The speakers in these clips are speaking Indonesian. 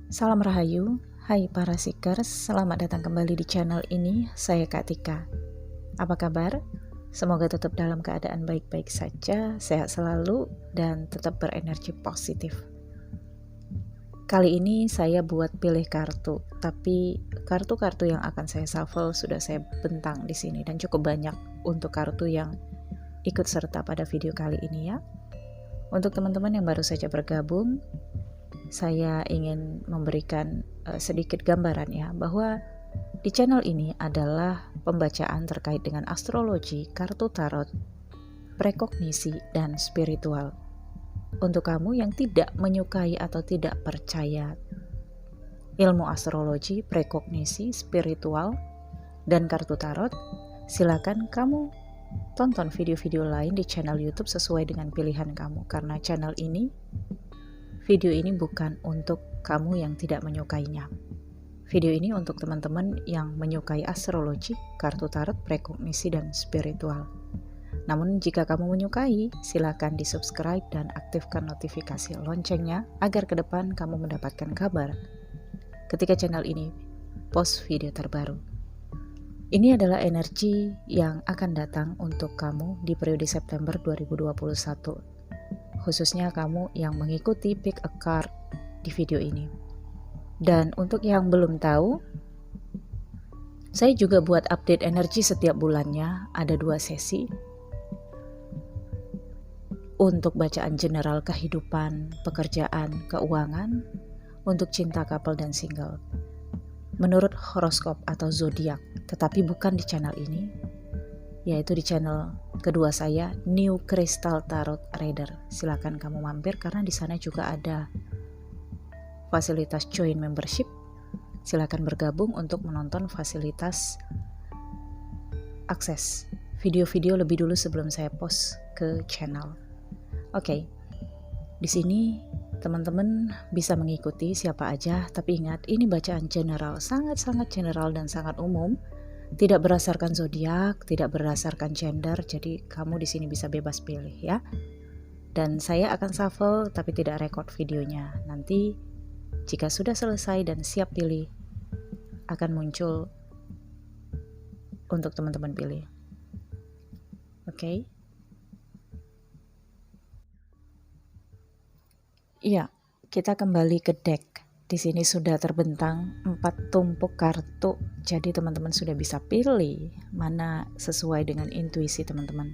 Salam Rahayu, hai para seekers, selamat datang kembali di channel ini, saya Kak Tika. Apa kabar? Semoga tetap dalam keadaan baik-baik saja, sehat selalu, dan tetap berenergi positif. Kali ini saya buat pilih kartu, tapi kartu-kartu yang akan saya shuffle sudah saya bentang di sini dan cukup banyak untuk kartu yang ikut serta pada video kali ini ya. Untuk teman-teman yang baru saja bergabung, saya ingin memberikan sedikit gambaran ya, bahwa di channel ini adalah pembacaan terkait dengan astrologi, kartu tarot, prekognisi, dan spiritual. Untuk kamu yang tidak menyukai atau tidak percaya ilmu astrologi, prekognisi, spiritual, dan kartu tarot, silakan kamu tonton video-video lain di channel YouTube sesuai dengan pilihan kamu, karena channel ini, video ini bukan untuk kamu yang tidak menyukainya. Video ini untuk teman-teman yang menyukai astrologi, kartu tarot, prekognisi, dan spiritual. Namun jika kamu menyukai, silakan di-subscribe dan aktifkan notifikasi loncengnya agar ke depan kamu mendapatkan kabar ketika channel ini post video terbaru. Ini adalah energi yang akan datang untuk kamu di periode September 2021. Khususnya kamu yang mengikuti pick a card di video ini. Dan untuk yang belum tahu, saya juga buat update energi setiap bulannya, ada 2 sesi. Untuk bacaan general kehidupan, pekerjaan, keuangan, untuk cinta, couple, dan single. Menurut horoskop atau zodiak, tetapi bukan di channel ini, yaitu di channel kedua saya, New Crystal Tarot Reader. Silakan kamu mampir karena di sana juga ada fasilitas join membership. Silakan bergabung untuk menonton fasilitas akses video-video lebih dulu sebelum saya post ke channel. Oke. Di sini teman-teman bisa mengikuti siapa aja, tapi ingat ini bacaan general, sangat-sangat general dan sangat umum. Tidak berdasarkan zodiak, tidak berdasarkan gender, jadi kamu di sini bisa bebas pilih ya. Dan saya akan shuffle tapi tidak record videonya. Nanti jika sudah selesai dan siap pilih, akan muncul untuk teman-teman pilih. Oke? Iya, kita kembali ke deck. Di sini sudah terbentang 4 tumpuk kartu, jadi teman-teman sudah bisa pilih mana sesuai dengan intuisi teman-teman.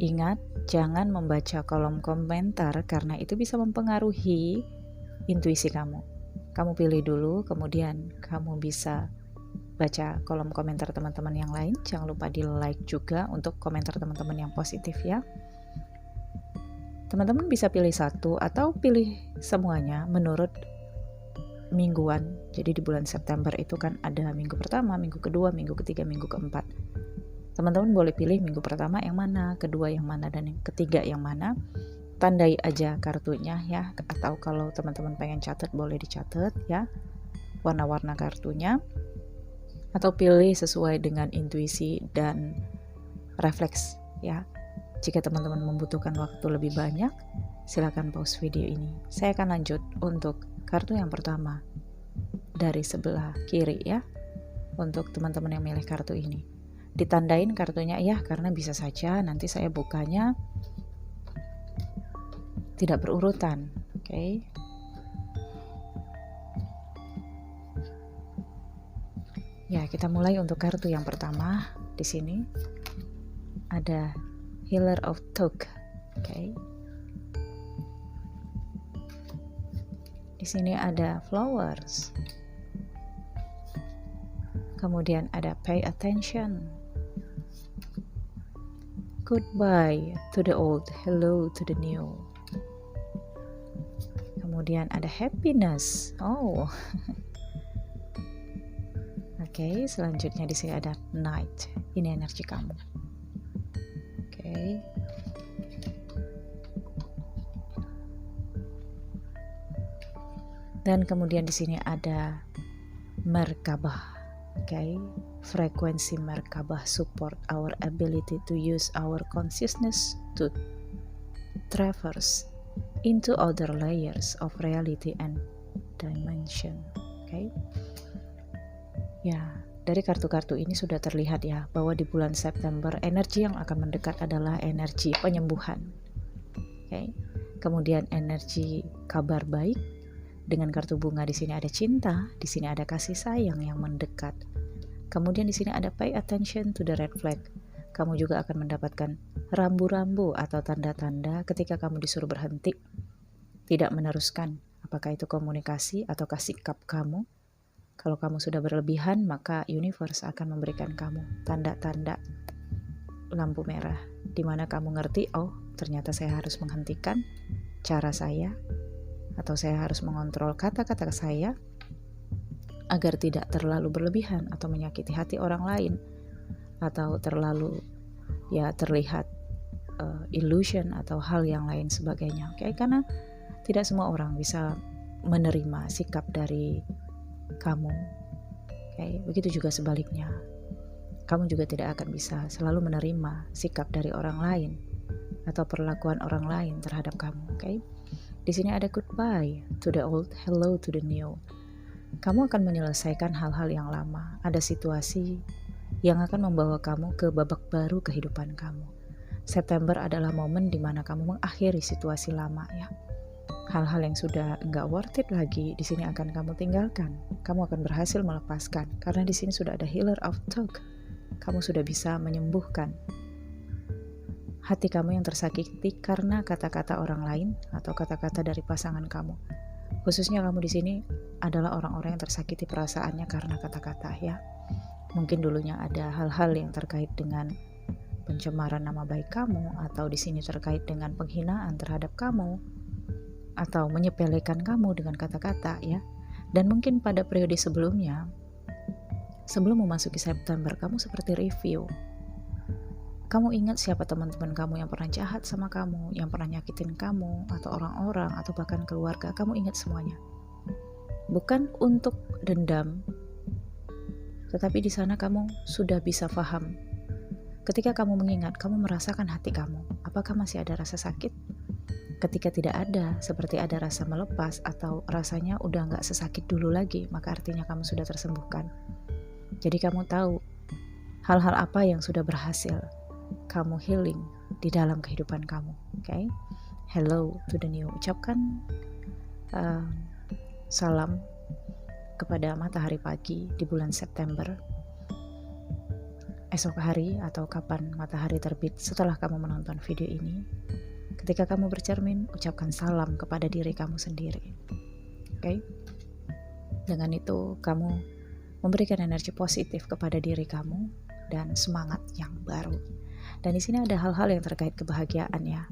Ingat, jangan membaca kolom komentar karena itu bisa mempengaruhi intuisi kamu. Kamu pilih dulu, kemudian kamu bisa baca kolom komentar teman-teman yang lain. Jangan lupa di like juga untuk komentar teman-teman yang positif ya. Teman-teman bisa pilih satu atau pilih semuanya menurut mingguan. Jadi di bulan September itu kan ada minggu pertama, minggu kedua, minggu ketiga, minggu keempat. Teman-teman boleh pilih minggu pertama yang mana, kedua yang mana, dan yang ketiga yang mana. Tandai aja kartunya ya, atau kalau teman-teman pengen catat boleh dicatat ya warna-warna kartunya, atau pilih sesuai dengan intuisi dan refleks ya. Jika teman-teman membutuhkan waktu lebih banyak, silakan pause video ini. Saya akan lanjut untuk kartu yang pertama dari sebelah kiri ya, untuk teman-teman yang milih kartu ini. Ditandain kartunya ya, karena bisa saja nanti saya bukanya tidak berurutan. Oke. Ya, kita mulai untuk kartu yang pertama. Di sini ada Healer of Took. Oke. Di sini ada Flowers. Kemudian ada Pay Attention. Goodbye to the old, hello to the new. Kemudian ada Happiness. Oh. Oke, selanjutnya di sini ada Night. Ini energi kamu. Oke. Dan kemudian di sini ada Merkabah. Oke. Frekuensi Merkabah support our ability to use our consciousness to traverse into other layers of reality and dimension. Oke. Ya, dari kartu-kartu ini sudah terlihat ya bahwa di bulan September energi yang akan mendekat adalah energi penyembuhan. Oke. Kemudian energi kabar baik. Dengan kartu bunga di sini ada cinta, di sini ada kasih sayang yang mendekat. Kemudian di sini ada pay attention to the red flag. Kamu juga akan mendapatkan rambu-rambu atau tanda-tanda ketika kamu disuruh berhenti, tidak meneruskan. Apakah itu komunikasi ataukah sikap kamu? Kalau kamu sudah berlebihan, maka universe akan memberikan kamu tanda-tanda lampu merah, di mana kamu ngerti, oh ternyata saya harus menghentikan cara saya, atau saya harus mengontrol kata-kata saya agar tidak terlalu berlebihan atau menyakiti hati orang lain, atau terlalu terlihat illusion atau hal yang lain sebagainya. Oke, karena tidak semua orang bisa menerima sikap dari kamu. Oke, begitu juga sebaliknya. Kamu juga tidak akan bisa selalu menerima sikap dari orang lain atau perlakuan orang lain terhadap kamu. Oke. Di sini ada goodbye to the old, hello to the new. Kamu akan menyelesaikan hal-hal yang lama. Ada situasi yang akan membawa kamu ke babak baru kehidupan kamu. September adalah momen di mana kamu mengakhiri situasi lama ya. Hal-hal yang sudah enggak worth it lagi di sini akan kamu tinggalkan. Kamu akan berhasil melepaskan karena di sini sudah ada healer of talk. Kamu sudah bisa menyembuhkan hati kamu yang tersakiti karena kata-kata orang lain atau kata-kata dari pasangan kamu. Khususnya kamu di sini adalah orang-orang yang tersakiti perasaannya karena kata-kata ya. Mungkin dulunya ada hal-hal yang terkait dengan pencemaran nama baik kamu, atau di sini terkait dengan penghinaan terhadap kamu, atau menyepelekan kamu dengan kata-kata ya. Dan mungkin pada periode sebelumnya, sebelum memasuki September, kamu seperti review. Kamu ingat siapa teman-teman kamu yang pernah jahat sama kamu, yang pernah nyakitin kamu, atau orang-orang, atau bahkan keluarga. Kamu ingat semuanya. Bukan untuk dendam, tetapi di sana kamu sudah bisa paham. Ketika kamu mengingat, kamu merasakan hati kamu. Apakah masih ada rasa sakit? Ketika tidak ada, seperti ada rasa melepas, atau rasanya udah gak sesakit dulu lagi, maka artinya kamu sudah tersembuhkan. Jadi kamu tahu hal-hal apa yang sudah berhasil kamu healing di dalam kehidupan kamu. Okay? Hello to the new. Ucapkan salam kepada matahari pagi di bulan September. Esok hari atau kapan matahari terbit setelah kamu menonton video ini, ketika kamu bercermin, ucapkan salam kepada diri kamu sendiri. Okay? Dengan itu kamu memberikan energi positif kepada diri kamu dan semangat yang baru. Dan di sini ada hal-hal yang terkait kebahagiaan ya.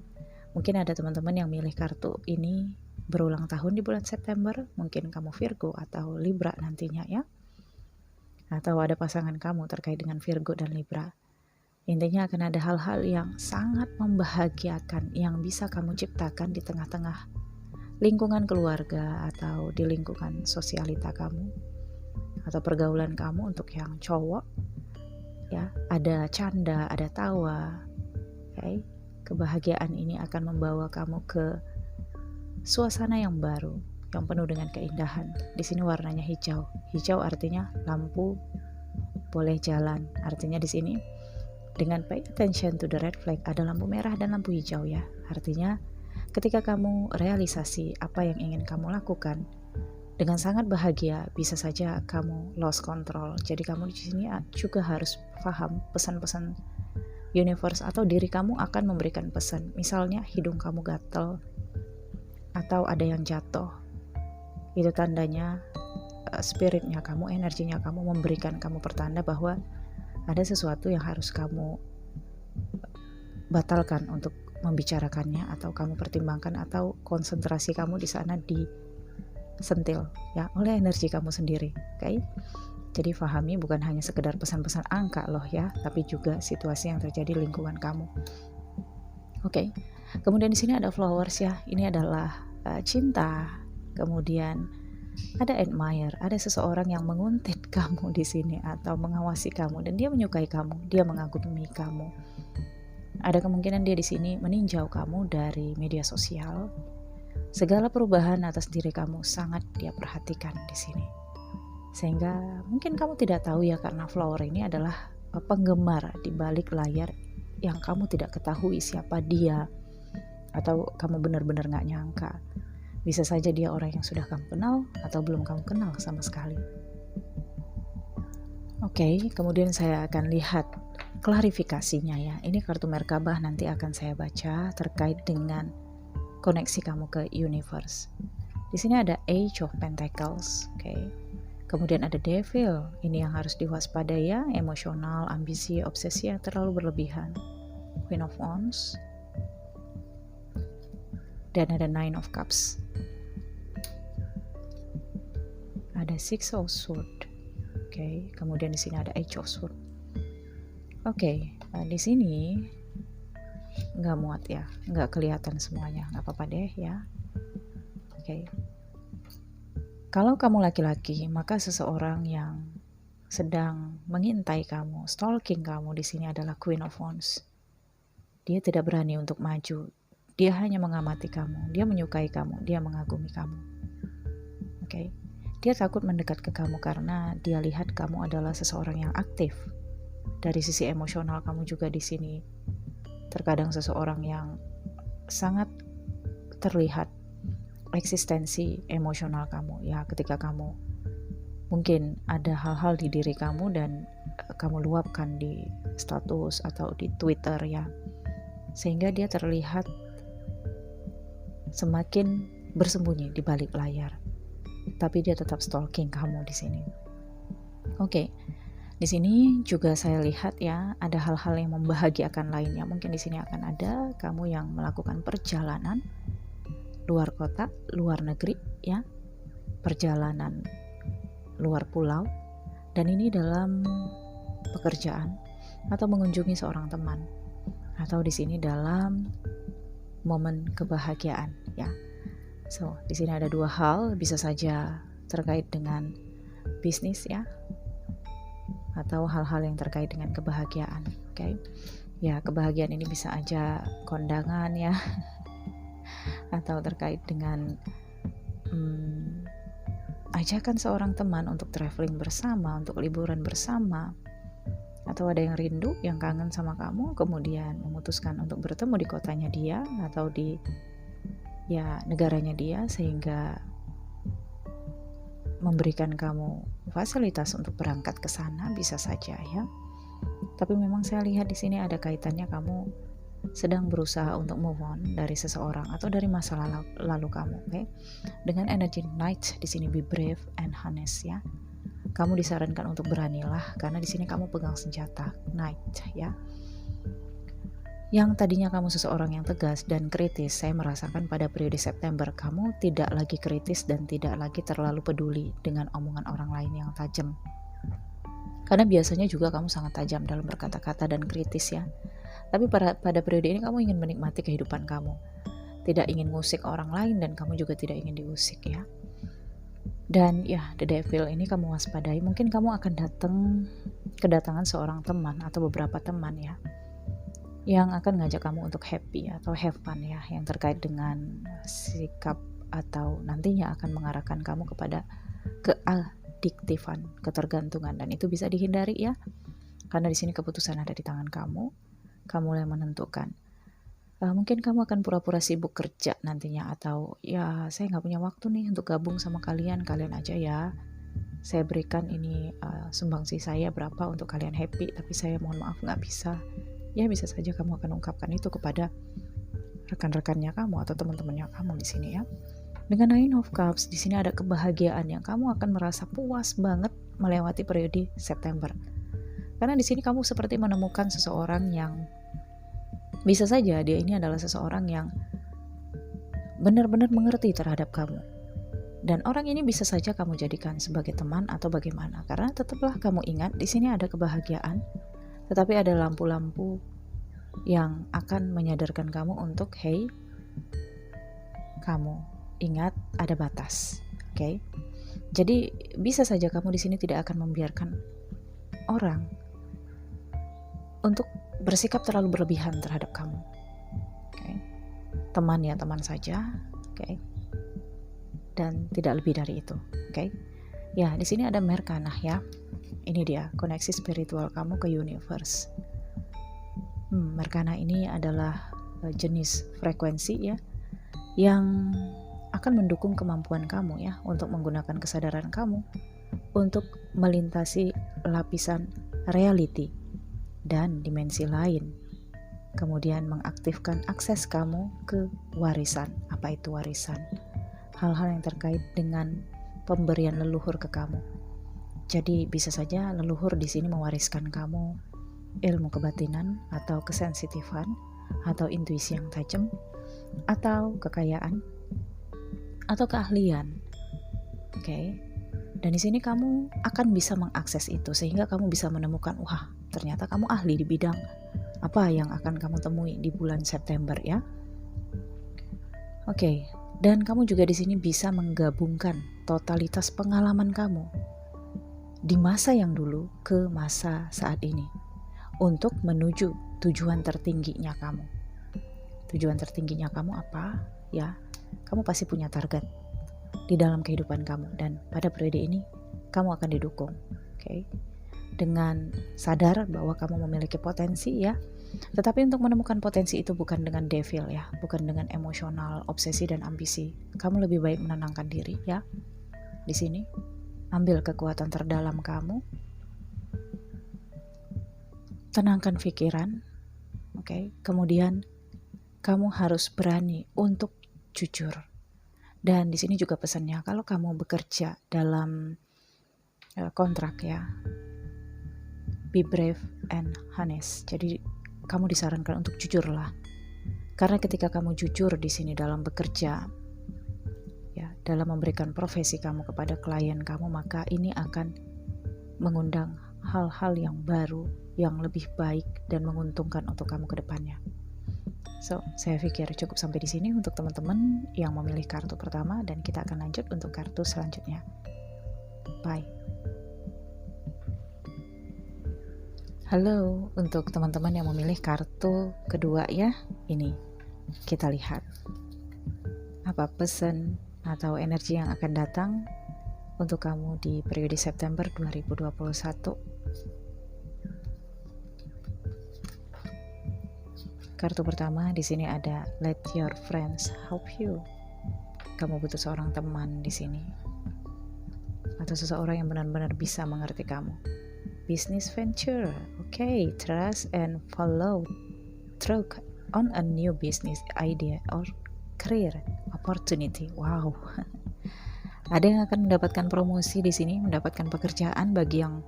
Mungkin ada teman-teman yang milih kartu ini berulang tahun di bulan September. Mungkin kamu Virgo atau Libra nantinya ya. Atau ada pasangan kamu terkait dengan Virgo dan Libra. Intinya akan ada hal-hal yang sangat membahagiakan yang bisa kamu ciptakan di tengah-tengah lingkungan keluarga atau di lingkungan sosialita kamu atau pergaulan kamu. Untuk yang cowok ya, ada canda, ada tawa. Okay? Kebahagiaan ini akan membawa kamu ke suasana yang baru, yang penuh dengan keindahan. Di sini warnanya hijau. Hijau artinya lampu boleh jalan. Artinya di sini dengan pay attention to the red flag ada lampu merah dan lampu hijau ya. Artinya ketika kamu realisasi apa yang ingin kamu lakukan dengan sangat bahagia, bisa saja kamu lost control. Jadi kamu di sini juga harus paham pesan-pesan universe atau diri kamu akan memberikan pesan. Misalnya hidung kamu gatel atau ada yang jatuh. Itu tandanya spiritnya kamu, energinya kamu memberikan kamu pertanda bahwa ada sesuatu yang harus kamu batalkan untuk membicarakannya, atau kamu pertimbangkan, atau konsentrasi kamu di sana disentil ya oleh energi kamu sendiri. Okay? Jadi pahami bukan hanya sekedar pesan-pesan angka loh ya, tapi juga situasi yang terjadi di lingkungan kamu. Oke. Kemudian di sini ada flowers ya. Ini adalah cinta. Kemudian ada admire, ada seseorang yang menguntit kamu di sini atau mengawasi kamu, dan dia menyukai kamu, dia mengagumi kamu. Ada kemungkinan dia di sini meninjau kamu dari media sosial, Segala perubahan atas diri kamu sangat dia perhatikan di sini. Sehingga mungkin kamu tidak tahu ya, karena Flower ini adalah penggemar di balik layar yang kamu tidak ketahui siapa dia, atau kamu benar-benar gak nyangka. Bisa saja dia orang yang sudah kamu kenal atau belum kamu kenal sama sekali. Oke, kemudian saya akan lihat klarifikasinya ya. Ini kartu Merkabah nanti akan saya baca terkait dengan koneksi kamu ke universe. Di sini ada Age of Pentacles, oke. Kemudian ada Devil, ini yang harus diwaspadai ya, emosional, ambisi, obsesi yang terlalu berlebihan. Queen of Wands. Dan ada Nine of Cups. Ada Six of Swords. Oke, kemudian di sini ada Age of Swords. Oke, di sini nggak muat ya, nggak kelihatan semuanya, nggak apa-apa deh ya. Oke. Kalau kamu laki-laki, maka seseorang yang sedang mengintai kamu, stalking kamu di sini adalah Queen of Wands. Dia tidak berani untuk maju. Dia hanya mengamati kamu, dia menyukai kamu, dia mengagumi kamu. Oke. Dia takut mendekat ke kamu karena dia lihat kamu adalah seseorang yang aktif. Dari sisi emosional kamu juga di sini terkadang seseorang yang sangat terlihat eksistensi emosional kamu ya, ketika kamu mungkin ada hal-hal di diri kamu dan kamu luapkan di status atau di Twitter ya, sehingga dia terlihat semakin bersembunyi di balik layar. Tapi dia tetap stalking kamu di sini. Oke. Di sini juga saya lihat ya, ada hal-hal yang membahagiakan lainnya. Mungkin di sini akan ada kamu yang melakukan perjalanan luar kota, luar negeri ya. Perjalanan luar pulau, dan ini dalam pekerjaan atau mengunjungi seorang teman, atau di sini dalam momen kebahagiaan ya. So, di sini ada dua hal, bisa saja terkait dengan bisnis ya, atau hal-hal yang terkait dengan kebahagiaan. Oke. Ya, kebahagiaan ini bisa aja kondangan ya, atau terkait dengan ajakan seorang teman untuk traveling bersama, untuk liburan bersama, atau ada yang rindu, yang kangen sama kamu, kemudian memutuskan untuk bertemu di kotanya dia atau di negaranya dia, sehingga memberikan kamu fasilitas untuk berangkat ke sana, bisa saja ya. Tapi memang saya lihat di sini ada kaitannya kamu sedang berusaha untuk move on dari seseorang atau dari masa lalu kamu, oke? Dengan energi Knight di sini, be brave and honest ya. Kamu disarankan untuk beranilah karena di sini kamu pegang senjata Knight ya. Yang tadinya kamu seseorang yang tegas dan kritis, saya merasakan pada periode September kamu tidak lagi kritis dan tidak lagi terlalu peduli dengan omongan orang lain yang tajam. Karena biasanya juga kamu sangat tajam dalam berkata-kata dan kritis ya. Tapi pada periode ini kamu ingin menikmati kehidupan kamu. Tidak ingin ngusik orang lain dan kamu juga tidak ingin diusik ya. Dan ya, the devil ini kamu waspadai, mungkin kamu akan kedatangan seorang teman atau beberapa teman ya, yang akan ngajak kamu untuk happy atau have fun ya, yang terkait dengan sikap atau nantinya akan mengarahkan kamu kepada keadiktifan, ketergantungan, dan itu bisa dihindari ya. Karena di sini keputusan ada di tangan kamu yang menentukan. Mungkin kamu akan pura-pura sibuk kerja nantinya, atau ya saya nggak punya waktu nih untuk gabung sama kalian aja ya. Saya berikan ini sumbangsi saya berapa untuk kalian happy, tapi saya mohon maaf nggak bisa. Ya, bisa saja kamu akan ungkapkan itu kepada rekan-rekannya kamu atau teman-temannya kamu di sini ya. Dengan Nine of Cups di sini ada kebahagiaan yang kamu akan merasa puas banget melewati periode September. Karena di sini kamu seperti menemukan seseorang yang bisa saja dia ini adalah seseorang yang benar-benar mengerti terhadap kamu. Dan orang ini bisa saja kamu jadikan sebagai teman atau bagaimana. Karena tetaplah kamu ingat di sini ada kebahagiaan, tetapi ada lampu-lampu yang akan menyadarkan kamu untuk, hey, kamu ingat ada batas, oke? Jadi bisa saja kamu di sini tidak akan membiarkan orang untuk bersikap terlalu berlebihan terhadap kamu, oke? Teman ya teman saja, oke? dan tidak lebih dari itu. Oke. Ya, di sini ada Merkana ya. Ini dia koneksi spiritual kamu ke universe. Merkana ini adalah jenis frekuensi ya yang akan mendukung kemampuan kamu ya untuk menggunakan kesadaran kamu untuk melintasi lapisan reality dan dimensi lain. Kemudian mengaktifkan akses kamu ke warisan. Apa itu warisan? Hal-hal yang terkait dengan pemberian leluhur ke kamu. Jadi bisa saja leluhur di sini mewariskan kamu ilmu kebatinan atau kesensitifan atau intuisi yang tajam atau kekayaan atau keahlian. Oke. Dan di sini kamu akan bisa mengakses itu sehingga kamu bisa menemukan, wah, ternyata kamu ahli di bidang apa yang akan kamu temui di bulan September ya. Oke. Dan kamu juga di sini bisa menggabungkan totalitas pengalaman kamu di masa yang dulu ke masa saat ini untuk menuju tujuan tertingginya kamu. Tujuan tertingginya kamu apa? Ya, kamu pasti punya target di dalam kehidupan kamu dan pada periode ini kamu akan didukung. Oke. Dengan sadar bahwa kamu memiliki potensi ya. Tetapi untuk menemukan potensi itu bukan dengan devil ya, bukan dengan emosional, obsesi dan ambisi. Kamu lebih baik menenangkan diri ya. Di sini ambil kekuatan terdalam kamu. Tenangkan pikiran. Oke. Kemudian kamu harus berani untuk jujur. Dan di sini juga pesannya, kalau kamu bekerja dalam kontrak ya, be brave and honest. Jadi kamu disarankan untuk jujurlah. Karena ketika kamu jujur di sini dalam bekerja, ya, dalam memberikan profesi kamu kepada klien kamu, maka ini akan mengundang hal-hal yang baru, yang lebih baik dan menguntungkan untuk kamu ke depannya. So, saya pikir cukup sampai di sini untuk teman-teman yang memilih kartu pertama dan kita akan lanjut untuk kartu selanjutnya. Bye. Halo, untuk teman-teman yang memilih kartu kedua ya, ini kita lihat apa pesan atau energi yang akan datang untuk kamu di periode September 2021. Kartu pertama di sini ada Let Your Friends Help You. Kamu butuh seorang teman di sini atau seseorang yang benar-benar bisa mengerti kamu. Business venture, okay, trust and follow through on a new business idea or career opportunity. Wow, ada yang akan mendapatkan promosi di sini, mendapatkan pekerjaan bagi yang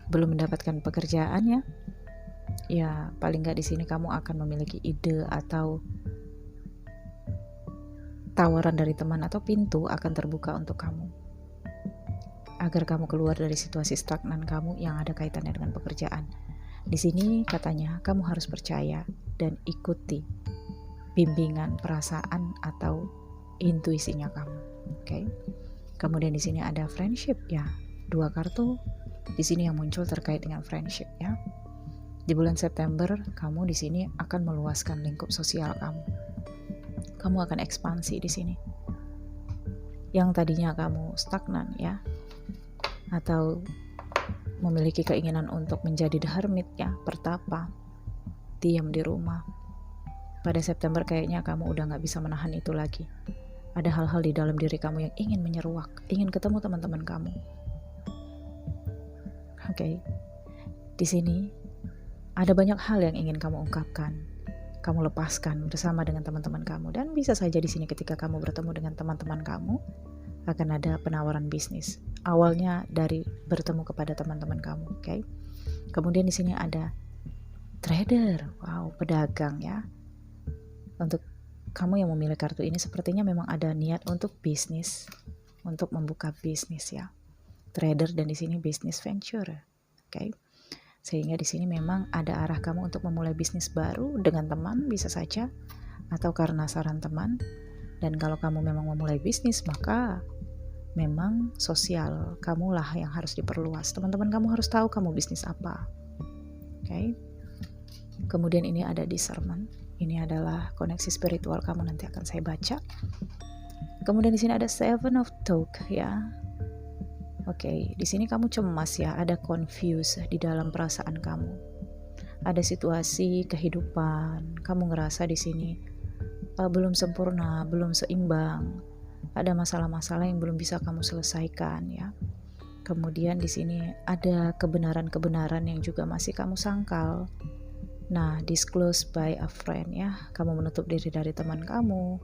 belum mendapatkan pekerjaan ya. Ya, paling nggak di sini kamu akan memiliki ide atau tawaran dari teman atau pintu akan terbuka untuk kamu. Agar kamu keluar dari situasi stagnan kamu yang ada kaitannya dengan pekerjaan. Di sini katanya kamu harus percaya dan ikuti bimbingan perasaan atau intuisinya kamu. Oke. Kemudian di sini ada friendship ya. 2 kartu di sini yang muncul terkait dengan friendship ya. Di bulan September kamu di sini akan meluaskan lingkup sosial kamu. Kamu akan ekspansi di sini. Yang tadinya kamu stagnan ya, atau memiliki keinginan untuk menjadi the hermit ya, pertapa, diam di rumah. Pada September kayaknya kamu udah gak bisa menahan itu lagi. Ada hal-hal di dalam diri kamu yang ingin menyeruak, ingin ketemu teman-teman kamu. Oke. Di sini ada banyak hal yang ingin kamu ungkapkan, kamu lepaskan bersama dengan teman-teman kamu. Dan bisa saja di sini ketika kamu bertemu dengan teman-teman kamu, akan ada penawaran bisnis. Awalnya dari bertemu kepada teman-teman kamu, oke? Kemudian di sini ada trader, wow, pedagang ya. Untuk kamu yang memilih kartu ini, sepertinya memang ada niat untuk bisnis, untuk membuka bisnis ya. Trader dan di sini business venture, oke? Sehingga di sini memang ada arah kamu untuk memulai bisnis baru dengan teman bisa saja, atau karena saran teman. Dan kalau kamu memang memulai bisnis, maka memang sosial kamulah yang harus diperluas. Teman-teman kamu harus tahu kamu bisnis apa. Oke. Kemudian ini ada discernment. Ini adalah koneksi spiritual kamu, nanti akan saya baca. Kemudian di sini ada Seven of Talk ya. Oke, di sini kamu cemas ya, ada confuse di dalam perasaan kamu. Ada situasi kehidupan, kamu ngerasa di sini belum sempurna, belum seimbang. Ada masalah-masalah yang belum bisa kamu selesaikan ya. Kemudian di sini ada kebenaran-kebenaran yang juga masih kamu sangkal. Nah, disclosed by a friend ya. Kamu menutup diri dari teman kamu.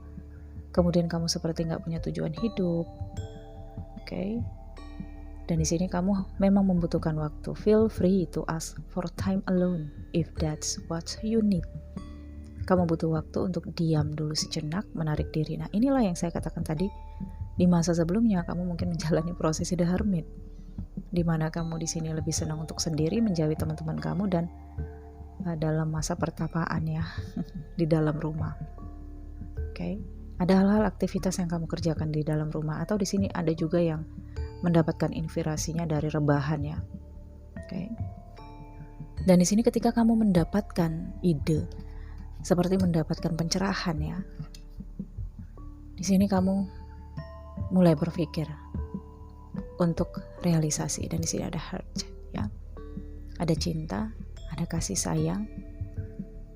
Kemudian kamu seperti nggak punya tujuan hidup. Oke. Dan di sini kamu memang membutuhkan waktu. Feel free to ask for time alone if that's what you need. Kamu butuh waktu untuk diam dulu sejenak, menarik diri. Nah, inilah yang saya katakan tadi. Di masa sebelumnya kamu mungkin menjalani prosesi the hermit, di mana kamu di sini lebih senang untuk sendiri, menjauhi teman-teman kamu, dan dalam masa pertapaan ya di dalam rumah. Oke. Ada hal-hal aktivitas yang kamu kerjakan di dalam rumah, atau di sini ada juga yang mendapatkan inspirasinya dari rebahan ya. Oke. Dan di sini ketika kamu mendapatkan ide, seperti mendapatkan pencerahan ya. Di sini kamu mulai berpikir untuk realisasi, dan di sini ada heart ya. Ada cinta, ada kasih sayang,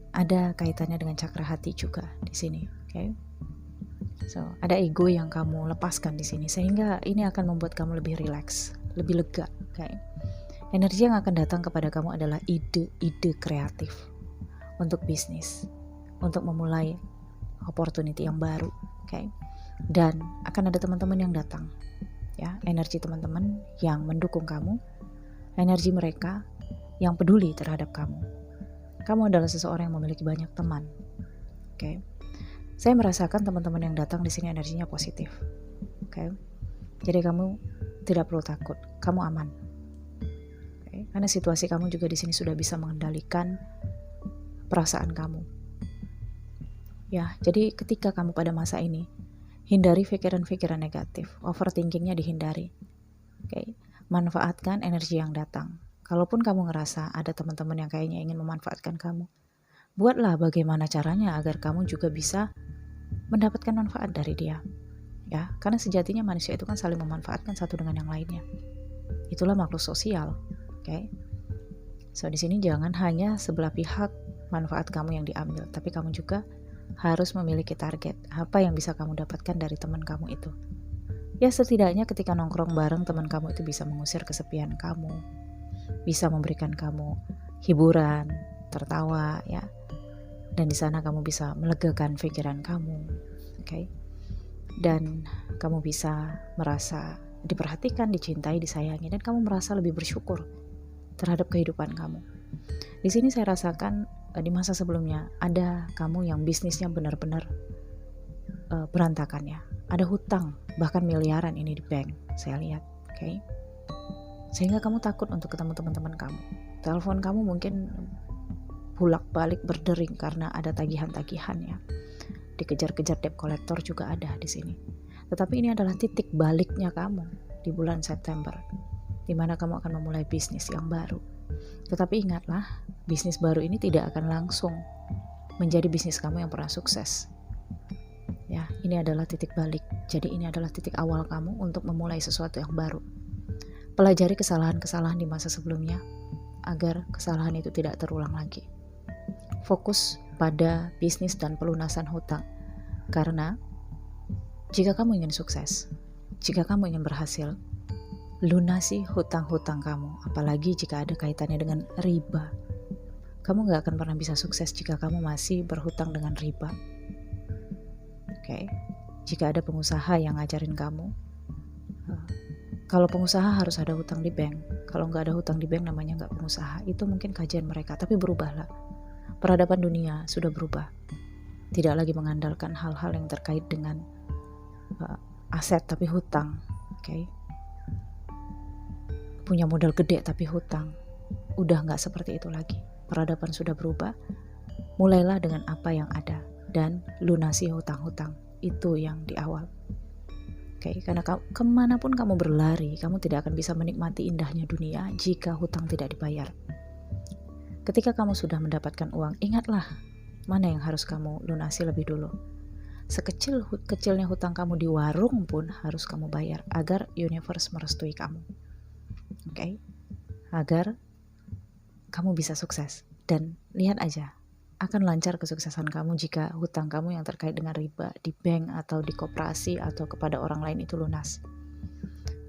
ada kaitannya dengan cakra hati juga di sini, oke? So, ada ego yang kamu lepaskan di sini, sehingga ini akan membuat kamu lebih rileks, lebih lega, oke? Energi yang akan datang kepada kamu adalah ide-ide kreatif untuk bisnis, untuk memulai opportunity yang baru, oke? Dan akan ada teman-teman yang datang ya, energi teman-teman yang mendukung kamu, energi mereka yang peduli terhadap kamu. Kamu adalah seseorang yang memiliki banyak teman. Oke. Saya merasakan teman-teman yang datang di sini energinya positif. Oke. Jadi kamu tidak perlu takut, kamu aman. Oke. Karena situasi kamu juga di sini sudah bisa mengendalikan perasaan kamu. Ya, jadi ketika kamu pada masa ini, hindari pikiran-pikiran negatif, overthinkingnya dihindari. Oke, manfaatkan energi yang datang. Kalaupun kamu ngerasa ada teman-teman yang kayaknya ingin memanfaatkan kamu, buatlah bagaimana caranya agar kamu juga bisa mendapatkan manfaat dari dia. Ya, karena sejatinya manusia itu kan saling memanfaatkan satu dengan yang lainnya. Itulah makhluk sosial. Oke. So di sini jangan hanya sebelah pihak manfaat kamu yang diambil, tapi kamu juga harus memiliki target apa yang bisa kamu dapatkan dari teman kamu itu. Ya setidaknya ketika nongkrong bareng, teman kamu itu bisa mengusir kesepian kamu, bisa memberikan kamu hiburan, tertawa ya, dan di sana kamu bisa melegakan pikiran kamu, oke? Dan kamu bisa merasa diperhatikan, dicintai, disayangi, dan kamu merasa lebih bersyukur terhadap kehidupan kamu. Di sini saya rasakan di masa sebelumnya ada kamu yang bisnisnya benar-benar berantakan ya. Ada hutang bahkan miliaran ini di bank, saya lihat, oke? Sehingga kamu takut untuk ketemu teman-teman kamu. Telepon kamu mungkin bolak-balik berdering karena ada tagihan-tagihan ya. Dikejar-kejar debt collector juga ada di sini. Tetapi ini adalah titik baliknya kamu di bulan September, di mana kamu akan memulai bisnis yang baru. Tetapi ingatlah, bisnis baru ini tidak akan langsung menjadi bisnis kamu yang pernah sukses. Ya, ini adalah titik balik. Jadi ini adalah titik awal kamu untuk memulai sesuatu yang baru. Pelajari kesalahan-kesalahan di masa sebelumnya agar kesalahan itu tidak terulang lagi. Fokus pada bisnis dan pelunasan hutang. Karena jika kamu ingin sukses, jika kamu ingin berhasil, lunasi hutang-hutang kamu, apalagi jika ada kaitannya dengan riba. Kamu gak akan pernah bisa sukses jika kamu masih berhutang dengan riba. Oke. Jika ada pengusaha yang ngajarin kamu, kalau pengusaha harus ada hutang di bank, kalau gak ada hutang di bank namanya gak pengusaha. Itu mungkin kajian mereka, tapi berubahlah. Peradaban dunia sudah berubah. Tidak lagi mengandalkan hal-hal yang terkait dengan aset tapi hutang. Oke. Punya modal gede tapi hutang. Udah gak seperti itu lagi. Peradaban sudah berubah. Mulailah dengan apa yang ada dan lunasi hutang-hutang. Itu yang di awal. Oke, karena kemanapun kamu berlari, kamu tidak akan bisa menikmati indahnya dunia jika hutang tidak dibayar. Ketika kamu sudah mendapatkan uang, ingatlah mana yang harus kamu lunasi lebih dulu. Sekecil-kecilnya hutang kamu di warung pun harus kamu bayar agar universe merestui kamu. Oke? Agar kamu bisa sukses. Dan lihat aja, akan lancar kesuksesan kamu jika hutang kamu yang terkait dengan riba di bank atau di koperasi atau kepada orang lain itu lunas.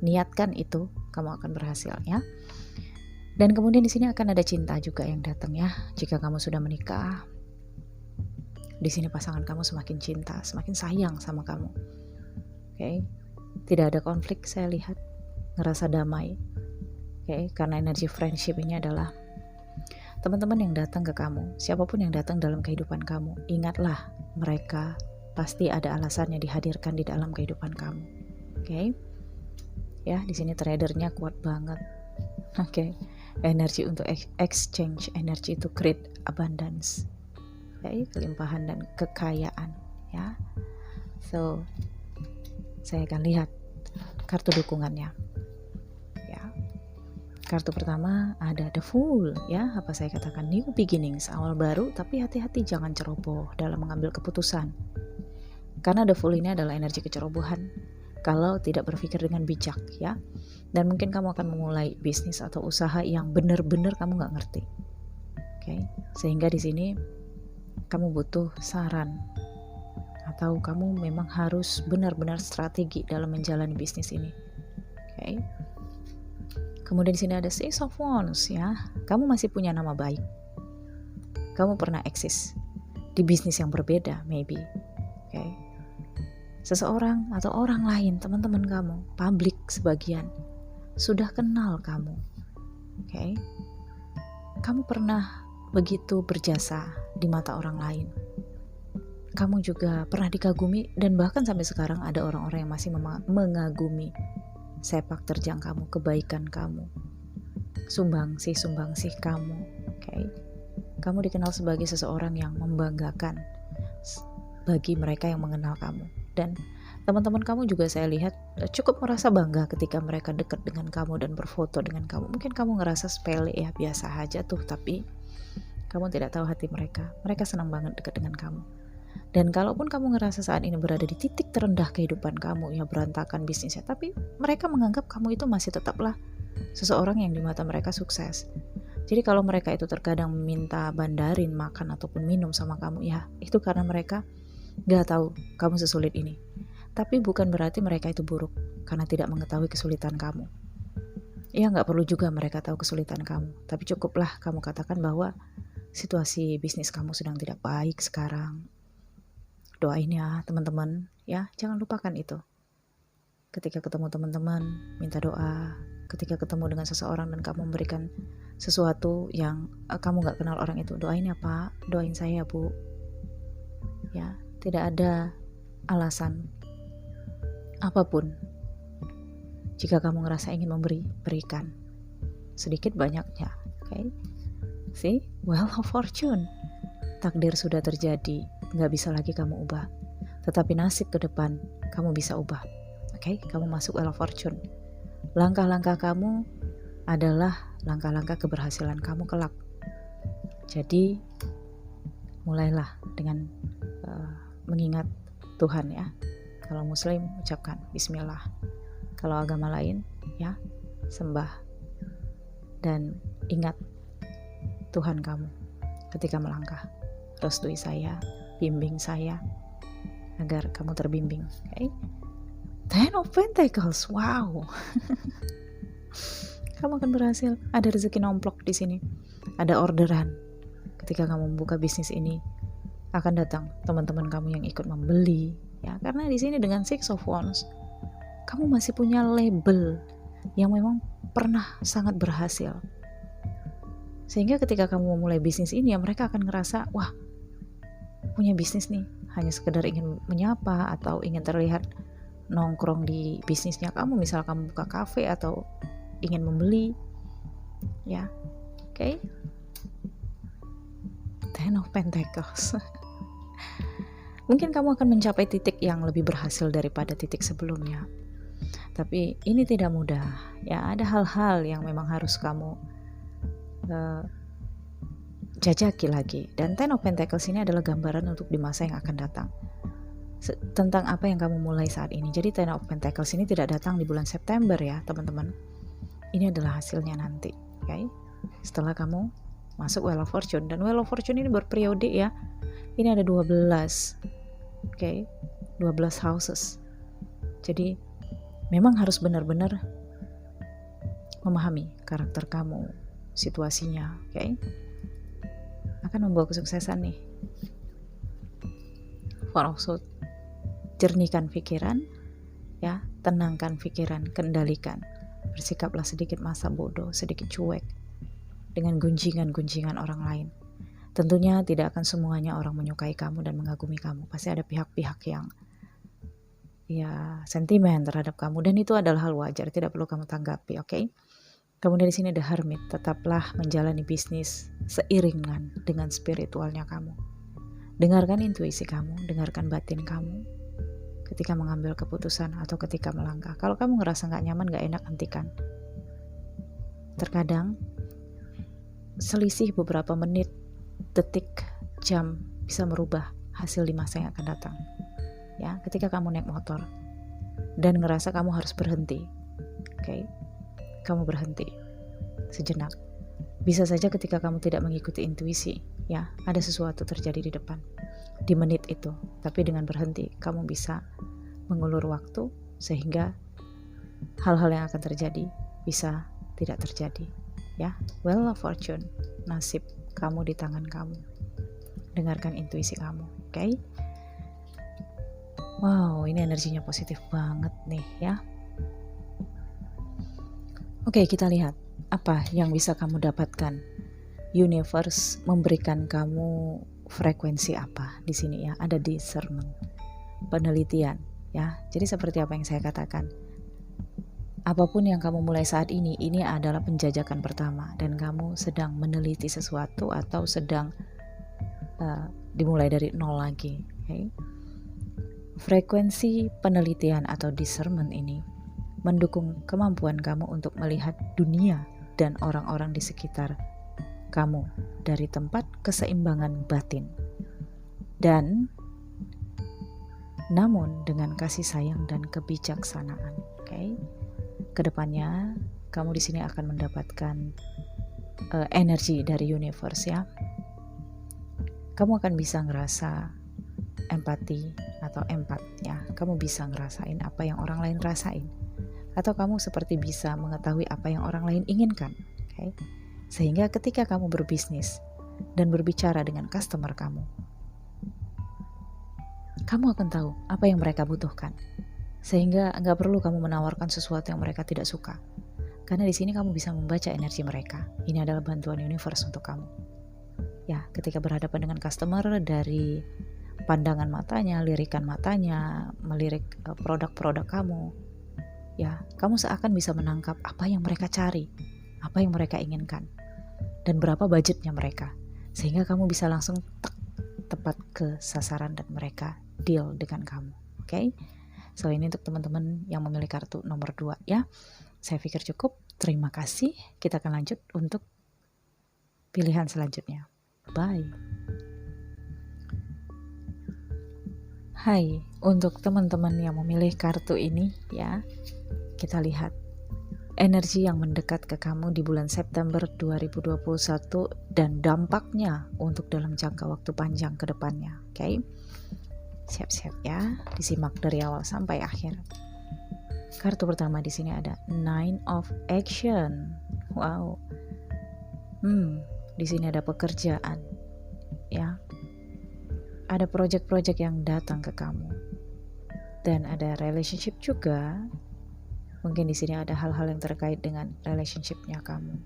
Niatkan itu, kamu akan berhasil ya. Dan kemudian di sini akan ada cinta juga yang datang ya. Jika kamu sudah menikah, di sini pasangan kamu semakin cinta, semakin sayang sama kamu. Oke. Tidak ada konflik, saya lihat, ngerasa damai. Oke, karena energi friendship ini adalah teman-teman yang datang ke kamu, siapapun yang datang dalam kehidupan kamu, ingatlah mereka pasti ada alasannya dihadirkan di dalam kehidupan kamu. Oke. Ya, di sini tradernya kuat banget. Oke. Energi untuk exchange, energi itu create abundance. Ya, kelimpahan dan kekayaan, ya. So, saya akan lihat kartu dukungannya. Ya. Kartu pertama ada The Fool, ya. Apa saya katakan, new beginnings, awal baru, tapi hati-hati jangan ceroboh dalam mengambil keputusan. Karena The Fool ini adalah energi kecerobohan kalau tidak berpikir dengan bijak, ya. Dan mungkin kamu akan memulai bisnis atau usaha yang benar-benar kamu nggak ngerti. Oke. Sehingga di sini kamu butuh saran atau kamu memang harus benar-benar strategi dalam menjalani bisnis ini. Oke. Kemudian di sini ada Six of Wands, ya. Kamu masih punya nama baik. Kamu pernah eksis di bisnis yang berbeda, maybe. Oke. Seseorang atau orang lain, teman-teman kamu, publik sebagian, sudah kenal kamu. Oke. Kamu pernah begitu berjasa di mata orang lain. Kamu juga pernah dikagumi dan bahkan sampai sekarang ada orang-orang yang masih mengagumi sepak terjang kamu, kebaikan kamu, sumbangsih kamu. Oke. Kamu dikenal sebagai seseorang yang membanggakan bagi mereka yang mengenal kamu. Dan teman-teman kamu juga saya lihat cukup merasa bangga ketika mereka dekat dengan kamu dan berfoto dengan kamu. Mungkin kamu ngerasa sepele ya, biasa aja tuh, tapi kamu tidak tahu hati mereka. Mereka senang banget dekat dengan kamu. Dan kalaupun kamu ngerasa saat ini berada di titik terendah kehidupan kamu, ya berantakan bisnisnya, tapi mereka menganggap kamu itu masih tetaplah seseorang yang di mata mereka sukses. Jadi kalau mereka itu terkadang meminta bandarin, makan ataupun minum sama kamu, ya itu karena mereka gak tahu kamu sesulit ini. Tapi bukan berarti mereka itu buruk karena tidak mengetahui kesulitan kamu. Ya gak perlu juga mereka tahu kesulitan kamu, tapi cukuplah kamu katakan bahwa situasi bisnis kamu sedang tidak baik sekarang. Doain ya teman-teman, ya jangan lupakan itu. Ketika ketemu teman-teman, minta doa. Ketika ketemu dengan seseorang dan kamu memberikan sesuatu yang kamu gak kenal orang itu, doain ya Pak, doain saya Bu. Ya, tidak ada alasan apapun. Jika kamu ngerasa ingin memberi, berikan. Sedikit banyaknya, oke? See, Wheel of Fortune. Takdir sudah terjadi, gak bisa lagi kamu ubah. Tetapi nasib ke depan, kamu bisa ubah. Oke, kamu masuk Wheel of Fortune. Langkah-langkah kamu adalah langkah-langkah keberhasilan kamu kelak. Jadi, mulailah dengan mengingat Tuhan ya. Kalau Muslim ucapkan Bismillah. Kalau agama lain ya sembah. Dan ingat Tuhan kamu ketika melangkah. Restui saya, bimbing saya agar kamu terbimbing. Okay? Ten of Pentacles, wow. Kamu akan berhasil. Ada rezeki nomplok di sini. Ada orderan. Ketika kamu membuka bisnis ini, akan datang teman-teman kamu yang ikut membeli. Ya, karena di sini dengan Six of Wands, kamu masih punya label yang memang pernah sangat berhasil. Sehingga ketika kamu memulai bisnis ini, ya mereka akan ngerasa, wah, punya bisnis nih. Hanya sekedar ingin menyapa atau ingin terlihat nongkrong di bisnisnya kamu. Misal kamu buka kafe atau ingin membeli. Ya, oke. Ten of Pentacles. Mungkin kamu akan mencapai titik yang lebih berhasil daripada titik sebelumnya. Tapi ini tidak mudah. Ya, ada hal-hal yang memang harus kamu jajaki lagi. Dan Ten of Pentacles ini adalah gambaran untuk di masa yang akan datang. tentang apa yang kamu mulai saat ini. Jadi Ten of Pentacles ini tidak datang di bulan September ya teman-teman. Ini adalah hasilnya nanti, okay? Setelah kamu masuk Wheel of Fortune. Dan Wheel of Fortune ini berperiode ya. Ini ada 12, okay? 12 houses. Jadi memang harus benar-benar memahami karakter kamu, situasinya, okay? Akan membawa kesuksesan nih. Four of Swords. Jernihkan pikiran, ya, tenangkan pikiran, kendalikan. Bersikaplah sedikit masa bodoh, sedikit cuek dengan gunjingan-gunjingan orang lain. Tentunya tidak akan semuanya orang menyukai kamu dan mengagumi kamu. Pasti ada pihak-pihak yang ya sentimen terhadap kamu, dan itu adalah hal wajar, tidak perlu kamu tanggapi, oke? Kemudian di sini The Hermit, tetaplah menjalani bisnis seiringan dengan spiritualnya kamu. Dengarkan intuisi kamu, dengarkan batin kamu ketika mengambil keputusan atau ketika melangkah. Kalau kamu ngerasa gak nyaman, gak enak, hentikan. Terkadang selisih beberapa menit, detik, jam bisa merubah hasil di masa yang akan datang. Ya, ketika kamu naik motor dan ngerasa kamu harus berhenti, okay? Kamu berhenti sejenak. Bisa saja ketika kamu tidak mengikuti intuisi, ya, ada sesuatu terjadi di depan di menit itu. Tapi dengan berhenti, kamu bisa mengulur waktu sehingga hal-hal yang akan terjadi bisa tidak terjadi. Ya, Wheel of Fortune, nasib kamu di tangan kamu. Dengarkan intuisi kamu, oke? Wow, ini energinya positif banget nih ya. Oke, kita lihat apa yang bisa kamu dapatkan. Universe memberikan kamu frekuensi apa di sini ya? Ada discernment, penelitian ya. Jadi seperti apa yang saya katakan, apapun yang kamu mulai saat ini adalah penjajakan pertama dan kamu sedang meneliti sesuatu atau sedang dimulai dari nol lagi. Okay? Frekuensi penelitian atau discernment ini mendukung kemampuan kamu untuk melihat dunia dan orang-orang di sekitar kamu dari tempat keseimbangan batin, dan namun dengan kasih sayang dan kebijaksanaan. Okay? Kedepannya kamu di sini akan mendapatkan energi dari universe ya. Kamu akan bisa ngerasa empati atau empat ya. Kamu bisa ngerasain apa yang orang lain rasain, atau kamu seperti bisa mengetahui apa yang orang lain inginkan. Okay? Sehingga ketika kamu berbisnis dan berbicara dengan customer kamu akan tahu apa yang mereka butuhkan. Sehingga nggak perlu kamu menawarkan sesuatu yang mereka tidak suka. Karena di sini kamu bisa membaca energi mereka. Ini adalah bantuan universe untuk kamu. Ya, ketika berhadapan dengan customer, dari pandangan matanya, lirikan matanya, melirik produk-produk kamu, ya, kamu seakan bisa menangkap apa yang mereka cari, apa yang mereka inginkan, dan berapa budgetnya mereka, sehingga kamu bisa langsung tepat ke sasaran dan mereka deal dengan kamu. Okay? So ini untuk teman-teman yang memilih kartu nomor 2 ya. Saya pikir cukup. Terima kasih. Kita akan lanjut untuk pilihan selanjutnya. Bye. Hai, untuk teman-teman yang memilih kartu ini ya, kita lihat energi yang mendekat ke kamu di bulan September 2021 dan dampaknya untuk dalam jangka waktu panjang ke depannya. Okay? Siap-siap ya, disimak dari awal sampai akhir. Kartu pertama di sini ada Nine of Action. Wow. Di sini ada pekerjaan. Ya. Ada project-project yang datang ke kamu. Dan ada relationship juga. Mungkin di sini ada hal-hal yang terkait dengan relationship-nya kamu.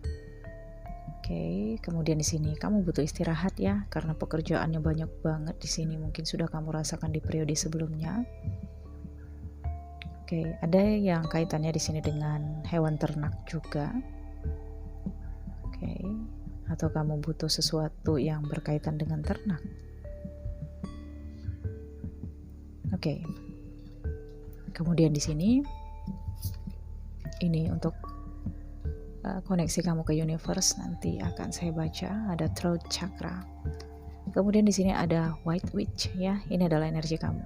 Oke, kemudian di sini kamu butuh istirahat ya, karena pekerjaannya banyak banget di sini. Mungkin sudah kamu rasakan di periode sebelumnya. Oke, ada yang kaitannya di sini dengan hewan ternak juga. Oke, atau kamu butuh sesuatu yang berkaitan dengan ternak. Oke. Kemudian di sini ini untuk koneksi kamu ke universe, nanti akan saya baca. Ada throat chakra. Kemudian di sini ada white witch ya. Ini adalah energi kamu.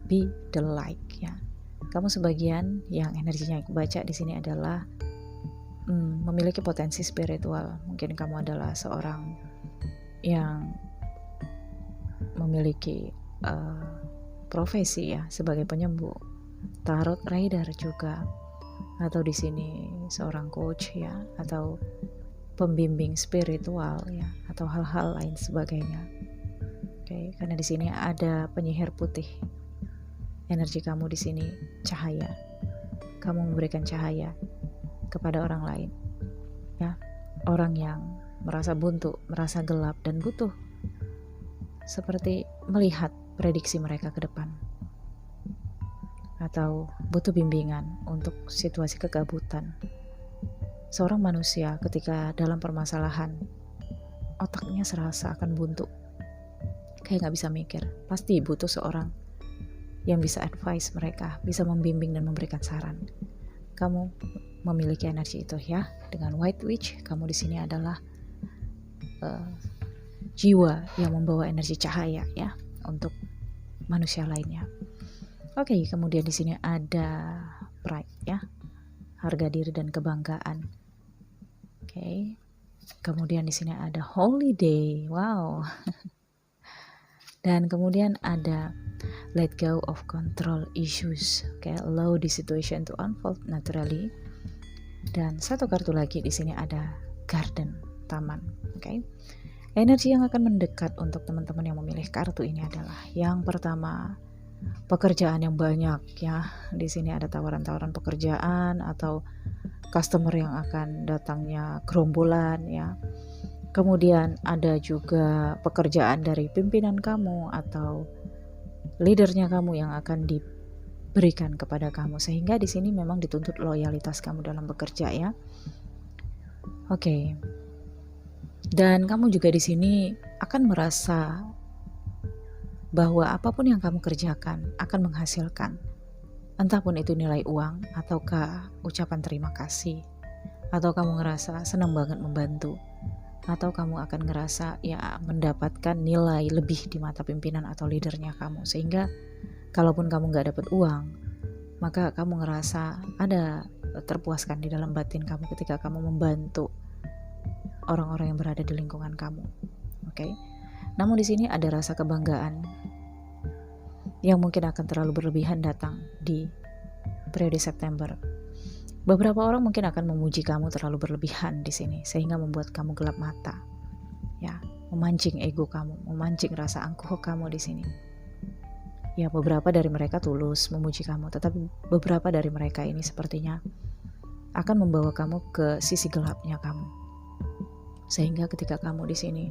be the light ya. Kamu sebagian yang energinya aku baca di sini adalah memiliki potensi spiritual. Mungkin kamu adalah seorang yang memiliki profesi ya sebagai penyembuh, tarot reader juga, atau di sini seorang coach ya, atau pembimbing spiritual ya, atau hal-hal lain sebagainya. Oke, karena di sini ada penyihir putih. Energi kamu di sini cahaya. Kamu memberikan cahaya kepada orang lain. Ya, orang yang merasa buntu, merasa gelap dan butuh seperti melihat prediksi mereka ke depan. Atau butuh bimbingan untuk situasi kegabutan. Seorang manusia ketika dalam permasalahan, otaknya serasa akan buntu. Kayak gak bisa mikir. Pasti butuh seorang yang bisa advice mereka, bisa membimbing dan memberikan saran. Kamu memiliki energi itu ya. Dengan White Witch, kamu di sini adalah jiwa yang membawa energi cahaya ya untuk manusia lainnya. Oke, kemudian di sini ada Pride ya, harga diri dan kebanggaan. Oke, kemudian di sini ada Holiday, wow. Dan kemudian ada Let go of control issues. Okay, allow the situation to unfold naturally. Dan satu kartu lagi di sini ada Garden, taman. Okay. Energi yang akan mendekat untuk teman-teman yang memilih kartu ini adalah yang pertama, pekerjaan yang banyak ya. Di sini ada tawaran-tawaran pekerjaan atau customer yang akan datangnya gerombolan ya. Kemudian ada juga pekerjaan dari pimpinan kamu atau leadernya kamu yang akan diberikan kepada kamu, sehingga di sini memang dituntut loyalitas kamu dalam bekerja ya. Oke. Dan kamu juga di sini akan merasa bahwa apapun yang kamu kerjakan akan menghasilkan, entah pun itu nilai uang ataukah ucapan terima kasih, atau kamu ngerasa senang banget membantu, atau kamu akan ngerasa ya mendapatkan nilai lebih di mata pimpinan atau leadernya kamu, sehingga kalaupun kamu gak dapat uang, maka kamu ngerasa ada terpuaskan di dalam batin kamu ketika kamu membantu orang-orang yang berada di lingkungan kamu. Oke. Namun di sini ada rasa kebanggaan yang mungkin akan terlalu berlebihan datang di periode September. Beberapa orang mungkin akan memuji kamu terlalu berlebihan di sini, sehingga membuat kamu gelap mata. Ya, memancing ego kamu, memancing rasa angkuh kamu di sini. Ya, beberapa dari mereka tulus memuji kamu, tetapi beberapa dari mereka ini sepertinya akan membawa kamu ke sisi gelapnya kamu. Sehingga ketika kamu di sini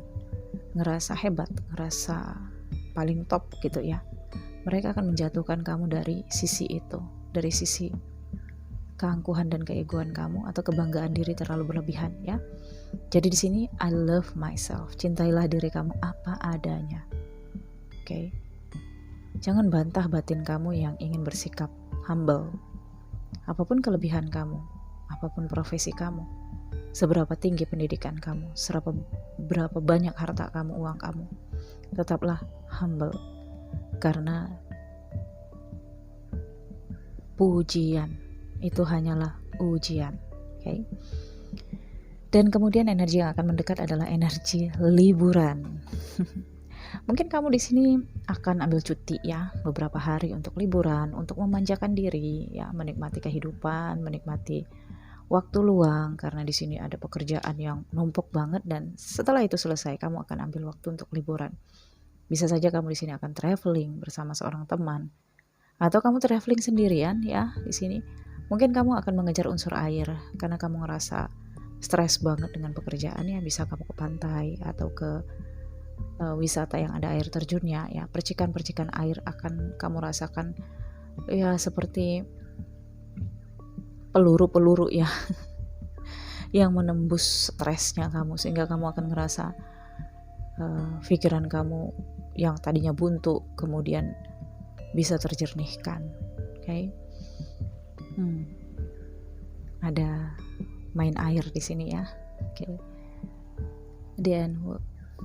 ngerasa hebat, ngerasa paling top gitu ya, mereka akan menjatuhkan kamu dari sisi itu, dari sisi keangkuhan dan keegoan kamu atau kebanggaan diri terlalu berlebihan ya. Jadi di sini I love myself, cintailah diri kamu apa adanya. Oke. Jangan bantah batin kamu yang ingin bersikap humble. Apapun kelebihan kamu, apapun profesi kamu, seberapa tinggi pendidikan kamu, seberapa banyak harta kamu, uang kamu, tetaplah humble. Karena pujian itu hanyalah ujian. Okay? Dan kemudian energi yang akan mendekat adalah energi liburan. Mungkin kamu di sini akan ambil cuti ya, beberapa hari untuk liburan, untuk memanjakan diri ya, menikmati kehidupan, menikmati waktu luang, karena di sini ada pekerjaan yang numpuk banget, dan setelah itu selesai kamu akan ambil waktu untuk liburan. Bisa saja kamu di sini akan traveling bersama seorang teman, atau kamu traveling sendirian ya di sini. Mungkin kamu akan mengejar unsur air karena kamu ngerasa stres banget dengan pekerjaannya. Bisa kamu ke pantai atau ke wisata yang ada air terjunnya ya. Percikan-percikan air akan kamu rasakan ya seperti peluru-peluru ya yang menembus stresnya kamu, sehingga kamu akan ngerasa pikiran kamu yang tadinya buntu kemudian bisa terjernihkan. Oke. Ada main air di sini ya. Oke.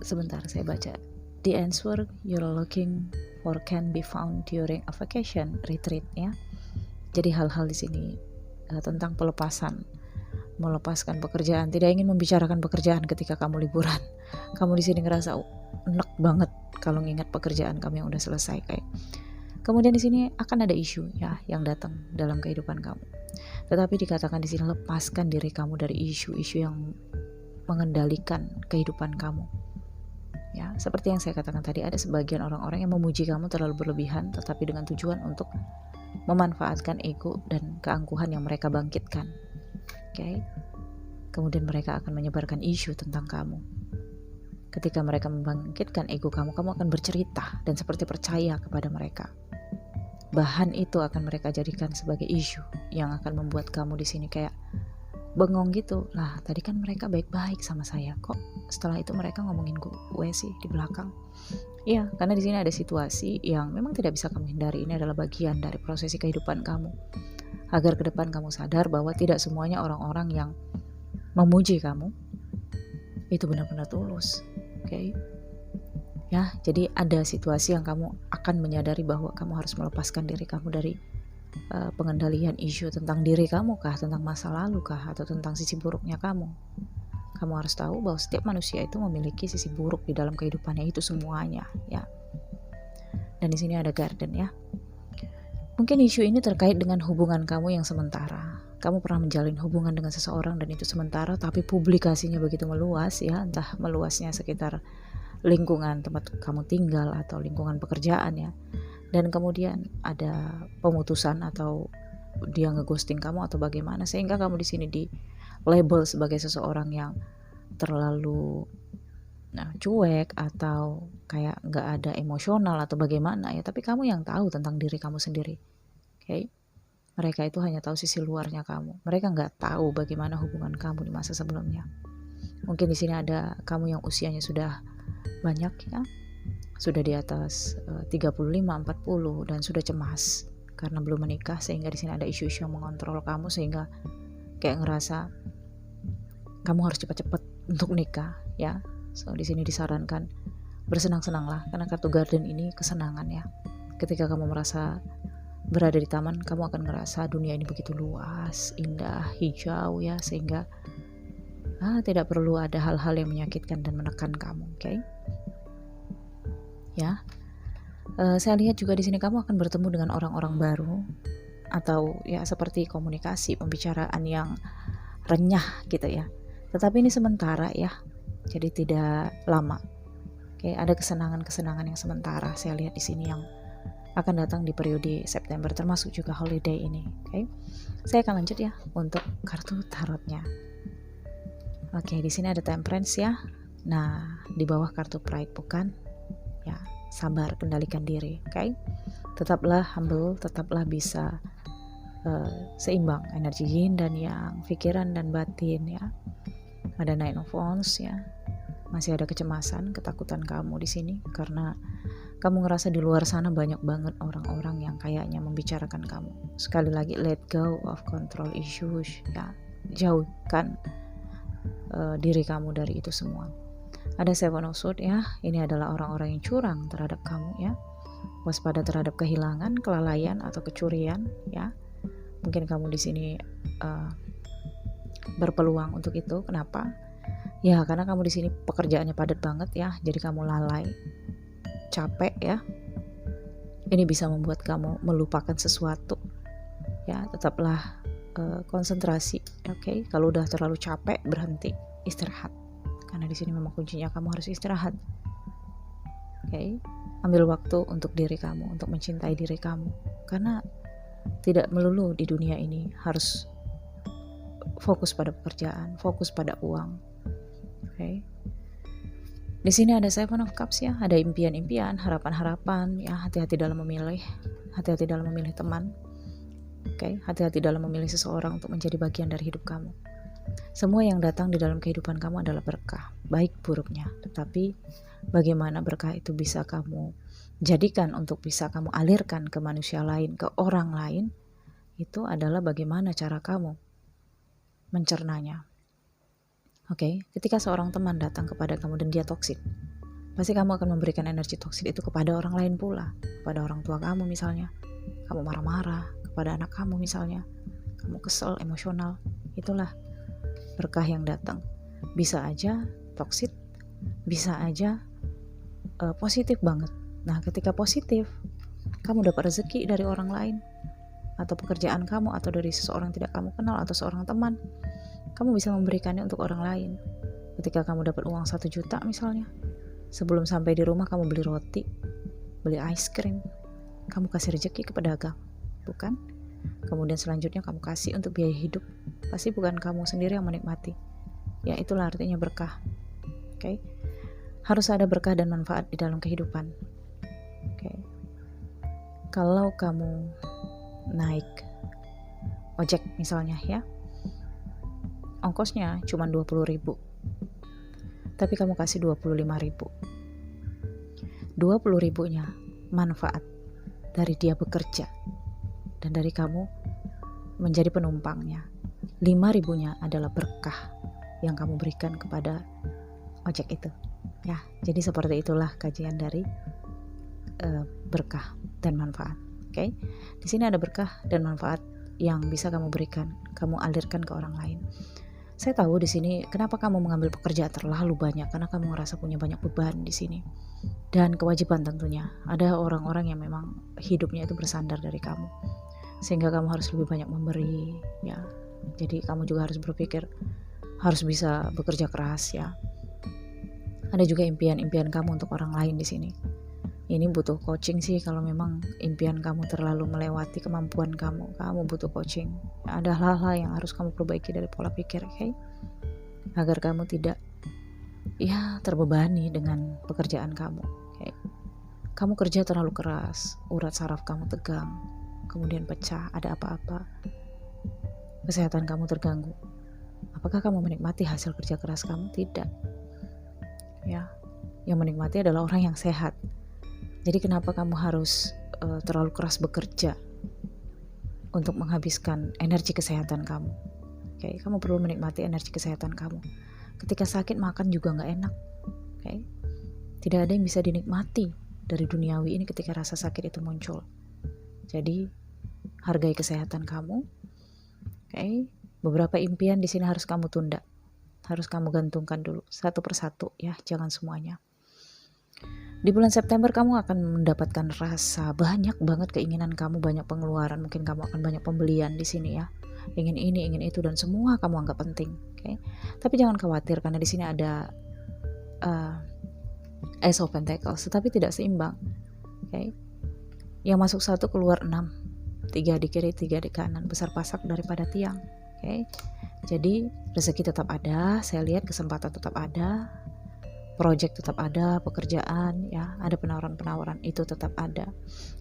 Sebentar saya baca. The answer you're looking or can be found during a vacation retreat ya. Jadi hal-hal di sini tentang pelepasan, melepaskan pekerjaan, tidak ingin membicarakan pekerjaan ketika kamu liburan. Kamu di sini ngerasa enak banget kalau ngingat pekerjaan kamu yang udah selesai kayak. Kemudian di sini akan ada isu ya yang datang dalam kehidupan kamu. Tetapi dikatakan di sini lepaskan diri kamu dari isu-isu yang mengendalikan kehidupan kamu. Ya, seperti yang saya katakan tadi, ada sebagian orang-orang yang memuji kamu terlalu berlebihan, tetapi dengan tujuan untuk memanfaatkan ego dan keangkuhan yang mereka bangkitkan. Oke. Kemudian mereka akan menyebarkan isu tentang kamu. Ketika mereka membangkitkan ego kamu, kamu akan bercerita dan seperti percaya kepada mereka. Bahan itu akan mereka jadikan sebagai isu yang akan membuat kamu di sini kayak bengong gitu. Lah, tadi kan mereka baik-baik sama saya, kok setelah itu mereka ngomongin gue sih di belakang. Iya, karena di sini ada situasi yang memang tidak bisa kamu hindari. Ini adalah bagian dari prosesi kehidupan kamu. Agar ke depan kamu sadar bahwa tidak semuanya orang-orang yang memuji kamu itu benar-benar tulus. Oke. Ya, jadi ada situasi yang kamu akan menyadari bahwa kamu harus melepaskan diri kamu dari pengendalian isu tentang diri kamu kah, tentang masa lalu kah, atau tentang sisi buruknya kamu. Kamu harus tahu bahwa setiap manusia itu memiliki sisi buruk di dalam kehidupannya, itu semuanya ya. Dan di sini ada garden ya. Mungkin isu ini terkait dengan hubungan kamu yang sementara. Kamu pernah menjalin hubungan dengan seseorang dan itu sementara, tapi publikasinya begitu meluas ya, entah meluasnya sekitar lingkungan tempat kamu tinggal atau lingkungan pekerjaan ya. Dan kemudian ada pemutusan atau dia ngeghosting kamu atau bagaimana, sehingga kamu di sini di label sebagai seseorang yang terlalu cuek atau kayak nggak ada emosional atau bagaimana ya. Tapi kamu yang tahu tentang diri kamu sendiri. Oke. Mereka itu hanya tahu sisi luarnya kamu. Mereka nggak tahu bagaimana hubungan kamu di masa sebelumnya. Mungkin di sini ada kamu yang usianya sudah banyak ya, sudah di atas 35-40 dan sudah cemas karena belum menikah, sehingga di sini ada isu-isu yang mengontrol kamu sehingga kayak ngerasa kamu harus cepat-cepat untuk nikah ya. So di sini disarankan bersenang-senanglah karena kartu garden ini kesenangan ya. Ketika kamu merasa berada di taman, kamu akan ngerasa dunia ini begitu luas, indah, hijau ya, sehingga tidak perlu ada hal-hal yang menyakitkan dan menekan kamu. Oke. Ya. Saya lihat juga di sini kamu akan bertemu dengan orang-orang baru atau ya seperti komunikasi, pembicaraan yang renyah gitu ya. Tetapi ini sementara ya. Jadi tidak lama. Oke, ada kesenangan-kesenangan yang sementara saya lihat di sini yang akan datang di periode September, termasuk juga holiday ini. Oke. Saya akan lanjut ya untuk kartu tarotnya. Oke, di sini ada Temperance ya. Nah, di bawah kartu Pride bukan? Ya, sabar, kendalikan diri, oke? Tetaplah humble, tetaplah bisa seimbang energi yin dan yang, pikiran dan batin ya. Ada Nine of Wands ya. Masih ada kecemasan, ketakutan kamu di sini karena kamu ngerasa di luar sana banyak banget orang-orang yang kayaknya membicarakan kamu. Sekali lagi, let go of control issues ya. Jauhkan diri kamu dari itu semua. Ada Seven of Swords ya. Ini adalah orang-orang yang curang terhadap kamu ya. Waspada terhadap kehilangan, kelalaian atau kecurian ya. Mungkin kamu di sini berpeluang untuk itu. Kenapa? Ya, karena kamu di sini pekerjaannya padat banget ya. Jadi kamu lalai, capek ya. Ini bisa membuat kamu melupakan sesuatu. Ya, tetaplah konsentrasi. Oke. Kalau udah terlalu capek, berhenti, istirahat. Karena di sini memang kuncinya kamu harus istirahat. Oke. Ambil waktu untuk diri kamu, untuk mencintai diri kamu. Karena tidak melulu di dunia ini harus fokus pada pekerjaan, fokus pada uang. Oke. Di sini ada Seven of Cups ya, ada impian-impian, harapan-harapan ya, hati-hati dalam memilih, hati-hati dalam memilih teman. Oke, hati-hati dalam memilih seseorang untuk menjadi bagian dari hidup kamu. Semua yang datang di dalam kehidupan kamu adalah berkah, baik buruknya. Tetapi bagaimana berkah itu bisa kamu jadikan untuk bisa kamu alirkan ke manusia lain, ke orang lain, itu adalah bagaimana cara kamu mencernanya. Oke, ketika seorang teman datang kepada kamu dan dia toksik, pasti kamu akan memberikan energi toksik itu kepada orang lain pula, kepada orang tua kamu misalnya. Kamu marah-marah kepada anak kamu misalnya, kamu kesel, emosional. Itulah berkah yang datang. Bisa aja toksik, bisa aja positif banget. Nah, ketika positif, kamu dapat rezeki dari orang lain, atau pekerjaan kamu, atau dari seseorang tidak kamu kenal, atau seorang teman. Kamu bisa memberikannya untuk orang lain. Ketika kamu dapat uang 1 juta misalnya, sebelum sampai di rumah kamu beli roti, beli ice cream, kamu kasih rezeki ke pedagang, bukan? Kemudian selanjutnya kamu kasih untuk biaya hidup. Pasti bukan kamu sendiri yang menikmati. Ya, itulah artinya berkah. Oke? Harus ada berkah dan manfaat di dalam kehidupan. Oke. Kalau kamu naik ojek misalnya ya, ongkosnya cuma 20.000, tapi kamu kasih 25.000. 20.000-nya manfaat dari dia bekerja dan dari kamu menjadi penumpangnya. 5.000-nya adalah berkah yang kamu berikan kepada ojek itu. Ya, jadi seperti itulah kajian dari berkah dan manfaat. Oke, di sini ada berkah dan manfaat yang bisa kamu berikan, kamu alirkan ke orang lain. Saya tahu di sini kenapa kamu mengambil pekerjaan terlalu banyak, karena kamu merasa punya banyak beban di sini dan kewajiban tentunya. Ada orang-orang yang memang hidupnya itu bersandar dari kamu, sehingga kamu harus lebih banyak memberi. Ya, jadi kamu juga harus berpikir, harus bisa bekerja keras ya. Ada juga impian-impian kamu untuk orang lain di sini. Ini butuh coaching sih, kalau memang impian kamu terlalu melewati kemampuan kamu butuh coaching. Ada hal-hal yang harus kamu perbaiki dari pola pikir, oke? Agar kamu tidak terbebani dengan pekerjaan kamu. Okay? Kamu kerja terlalu keras, urat saraf kamu tegang, kemudian pecah, ada apa-apa, kesehatan kamu terganggu. Apakah kamu menikmati hasil kerja keras kamu? Tidak. Ya, yang menikmati adalah orang yang sehat. Jadi kenapa kamu harus terlalu keras bekerja untuk menghabiskan energi kesehatan kamu? Okay? Kamu perlu menikmati energi kesehatan kamu. Ketika sakit makan juga nggak enak. Okay? Tidak ada yang bisa dinikmati dari duniawi ini ketika rasa sakit itu muncul. Jadi hargai kesehatan kamu. Okay? Beberapa impian di sini harus kamu tunda, harus kamu gantungkan dulu satu persatu ya, jangan semuanya. Di bulan September kamu akan mendapatkan rasa banyak banget keinginan kamu, banyak pengeluaran, mungkin kamu akan banyak pembelian di sini ya. Ingin ini, ingin itu, dan semua kamu anggap penting. Okay? Tapi jangan khawatir karena di sini ada Ace of Pentacles, tetapi tidak seimbang. Okay? Yang masuk 1 keluar 6, 3 di kiri, 3 di kanan, besar pasak daripada tiang. Okay? Jadi rezeki tetap ada, saya lihat kesempatan tetap ada, project tetap ada, pekerjaan ya, ada penawaran-penawaran itu tetap ada,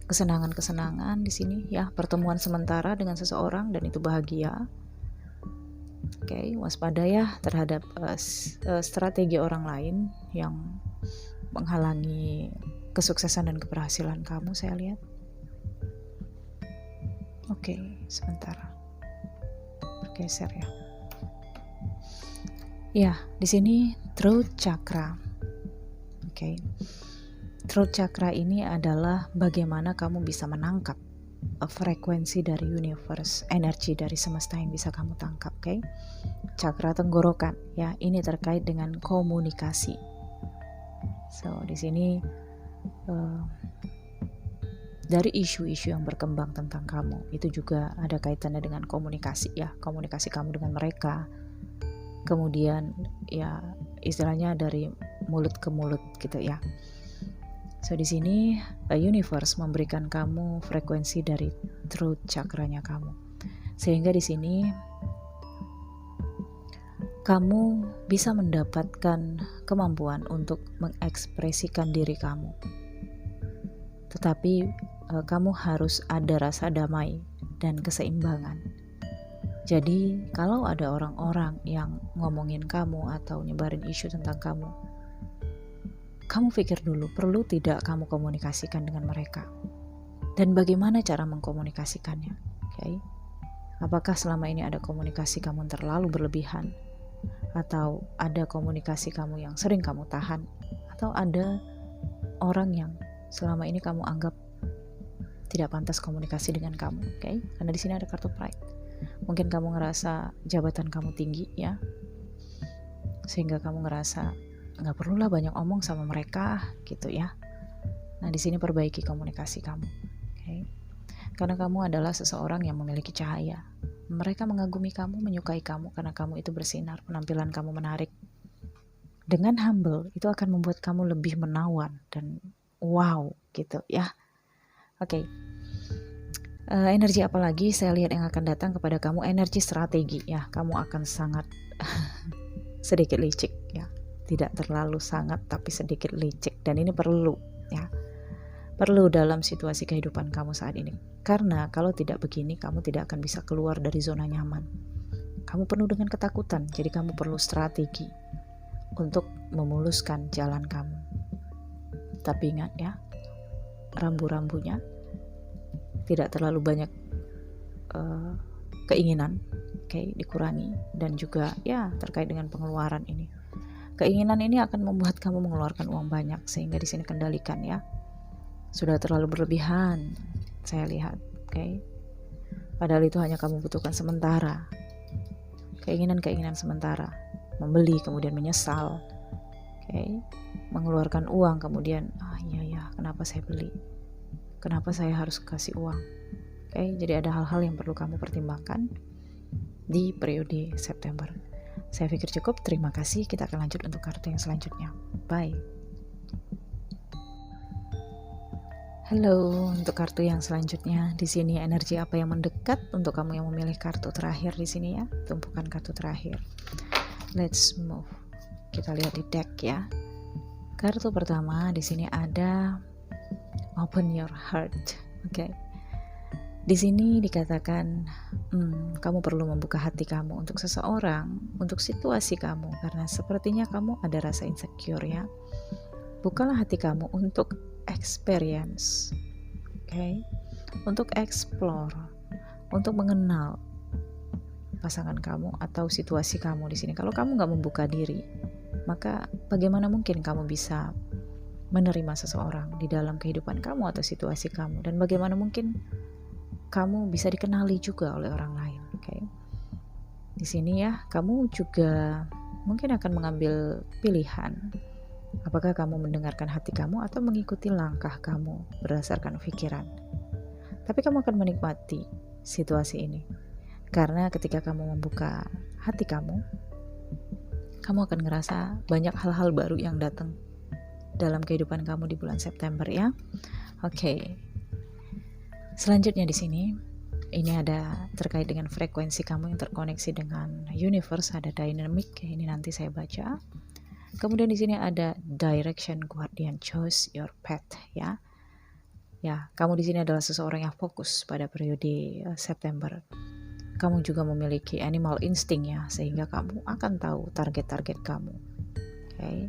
kesenangan-kesenangan di sini ya, pertemuan sementara dengan seseorang dan itu bahagia. Oke, waspada ya terhadap strategi orang lain yang menghalangi kesuksesan dan keberhasilan kamu, saya lihat. Oke, sebentar bergeser ya. Ya, di sini throat chakra. Oke. Throat chakra ini adalah bagaimana kamu bisa menangkap frekuensi dari universe, energi dari semesta yang bisa kamu tangkap, oke? Chakra tenggorokan, ya, ini terkait dengan komunikasi. So, di sini dari isu-isu yang berkembang tentang kamu, itu juga ada kaitannya dengan komunikasi ya, komunikasi kamu dengan mereka. Kemudian ya istilahnya dari mulut ke mulut gitu ya. So di sini universe memberikan kamu frekuensi dari throat chakranya kamu, sehingga di sini kamu bisa mendapatkan kemampuan untuk mengekspresikan diri kamu. Tetapi kamu harus ada rasa damai dan keseimbangan. Jadi kalau ada orang-orang yang ngomongin kamu atau nyebarin isu tentang kamu pikir dulu, perlu tidak kamu komunikasikan dengan mereka? Dan bagaimana cara mengkomunikasikannya? Okay? Apakah selama ini ada komunikasi kamu terlalu berlebihan? Atau ada komunikasi kamu yang sering kamu tahan? atau ada orang yang selama ini kamu anggap tidak pantas komunikasi dengan kamu, oke? Karena di sini ada kartu pride. Mungkin kamu ngerasa jabatan kamu tinggi ya, sehingga kamu ngerasa nggak perlulah banyak omong sama mereka gitu ya. Nah di sini perbaiki komunikasi kamu, oke? Karena kamu adalah seseorang yang memiliki cahaya. Mereka mengagumi kamu, menyukai kamu karena kamu itu bersinar, penampilan kamu menarik. Dengan humble itu akan membuat kamu lebih menawan dan wow gitu ya. Oke. Energi apa lagi saya lihat yang akan datang kepada kamu? Energi strategi ya. Kamu akan sangat sedikit licik ya. Tidak terlalu sangat tapi sedikit licik, dan ini perlu ya. Perlu dalam situasi kehidupan kamu saat ini. Karena kalau tidak begini kamu tidak akan bisa keluar dari zona nyaman. Kamu penuh dengan ketakutan, jadi kamu perlu strategi untuk memuluskan jalan kamu. Tapi ingat ya, rambu-rambunya tidak terlalu banyak keinginan, oke, dikurangi. Dan juga ya terkait dengan pengeluaran ini, keinginan ini akan membuat kamu mengeluarkan uang banyak, sehingga di sini kendalikan ya. Sudah terlalu berlebihan saya lihat, oke. Padahal itu hanya kamu butuhkan sementara, keinginan sementara, membeli kemudian menyesal, oke, mengeluarkan uang kemudian iya kenapa saya beli, kenapa saya harus kasih uang, oke. Jadi ada hal-hal yang perlu kamu pertimbangkan di periode September. Saya pikir cukup, terima kasih. Kita akan lanjut untuk kartu yang selanjutnya. Bye. Halo, untuk kartu yang selanjutnya di sini energi apa yang mendekat untuk kamu yang memilih kartu terakhir di sini ya, tumpukan kartu terakhir. Let's move. Kita lihat di deck ya. Kartu pertama di sini ada Open Your Heart. Oke. Di sini dikatakan kamu perlu membuka hati kamu untuk seseorang, untuk situasi kamu, karena sepertinya kamu ada rasa insecure ya. Bukalah hati kamu untuk experience, oke, untuk explore, untuk mengenal pasangan kamu atau situasi kamu di sini. Kalau kamu nggak membuka diri, maka bagaimana mungkin kamu bisa menerima seseorang di dalam kehidupan kamu atau situasi kamu, dan bagaimana mungkin kamu bisa dikenali juga oleh orang lain, oke? Di sini ya, kamu juga mungkin akan mengambil pilihan. Apakah kamu mendengarkan hati kamu atau mengikuti langkah kamu berdasarkan pikiran? Tapi kamu akan menikmati situasi ini. Karena ketika kamu membuka hati kamu akan ngerasa banyak hal-hal baru yang datang dalam kehidupan kamu di bulan September ya. Oke. Selanjutnya di sini, ini ada terkait dengan frekuensi kamu yang terkoneksi dengan universe, ada dynamic. Ini nanti saya baca. Kemudian di sini ada direction guardian, choose your path ya. Ya, kamu di sini adalah seseorang yang fokus pada periode September. Kamu juga memiliki animal instinct ya, sehingga kamu akan tahu target-target kamu. Oke.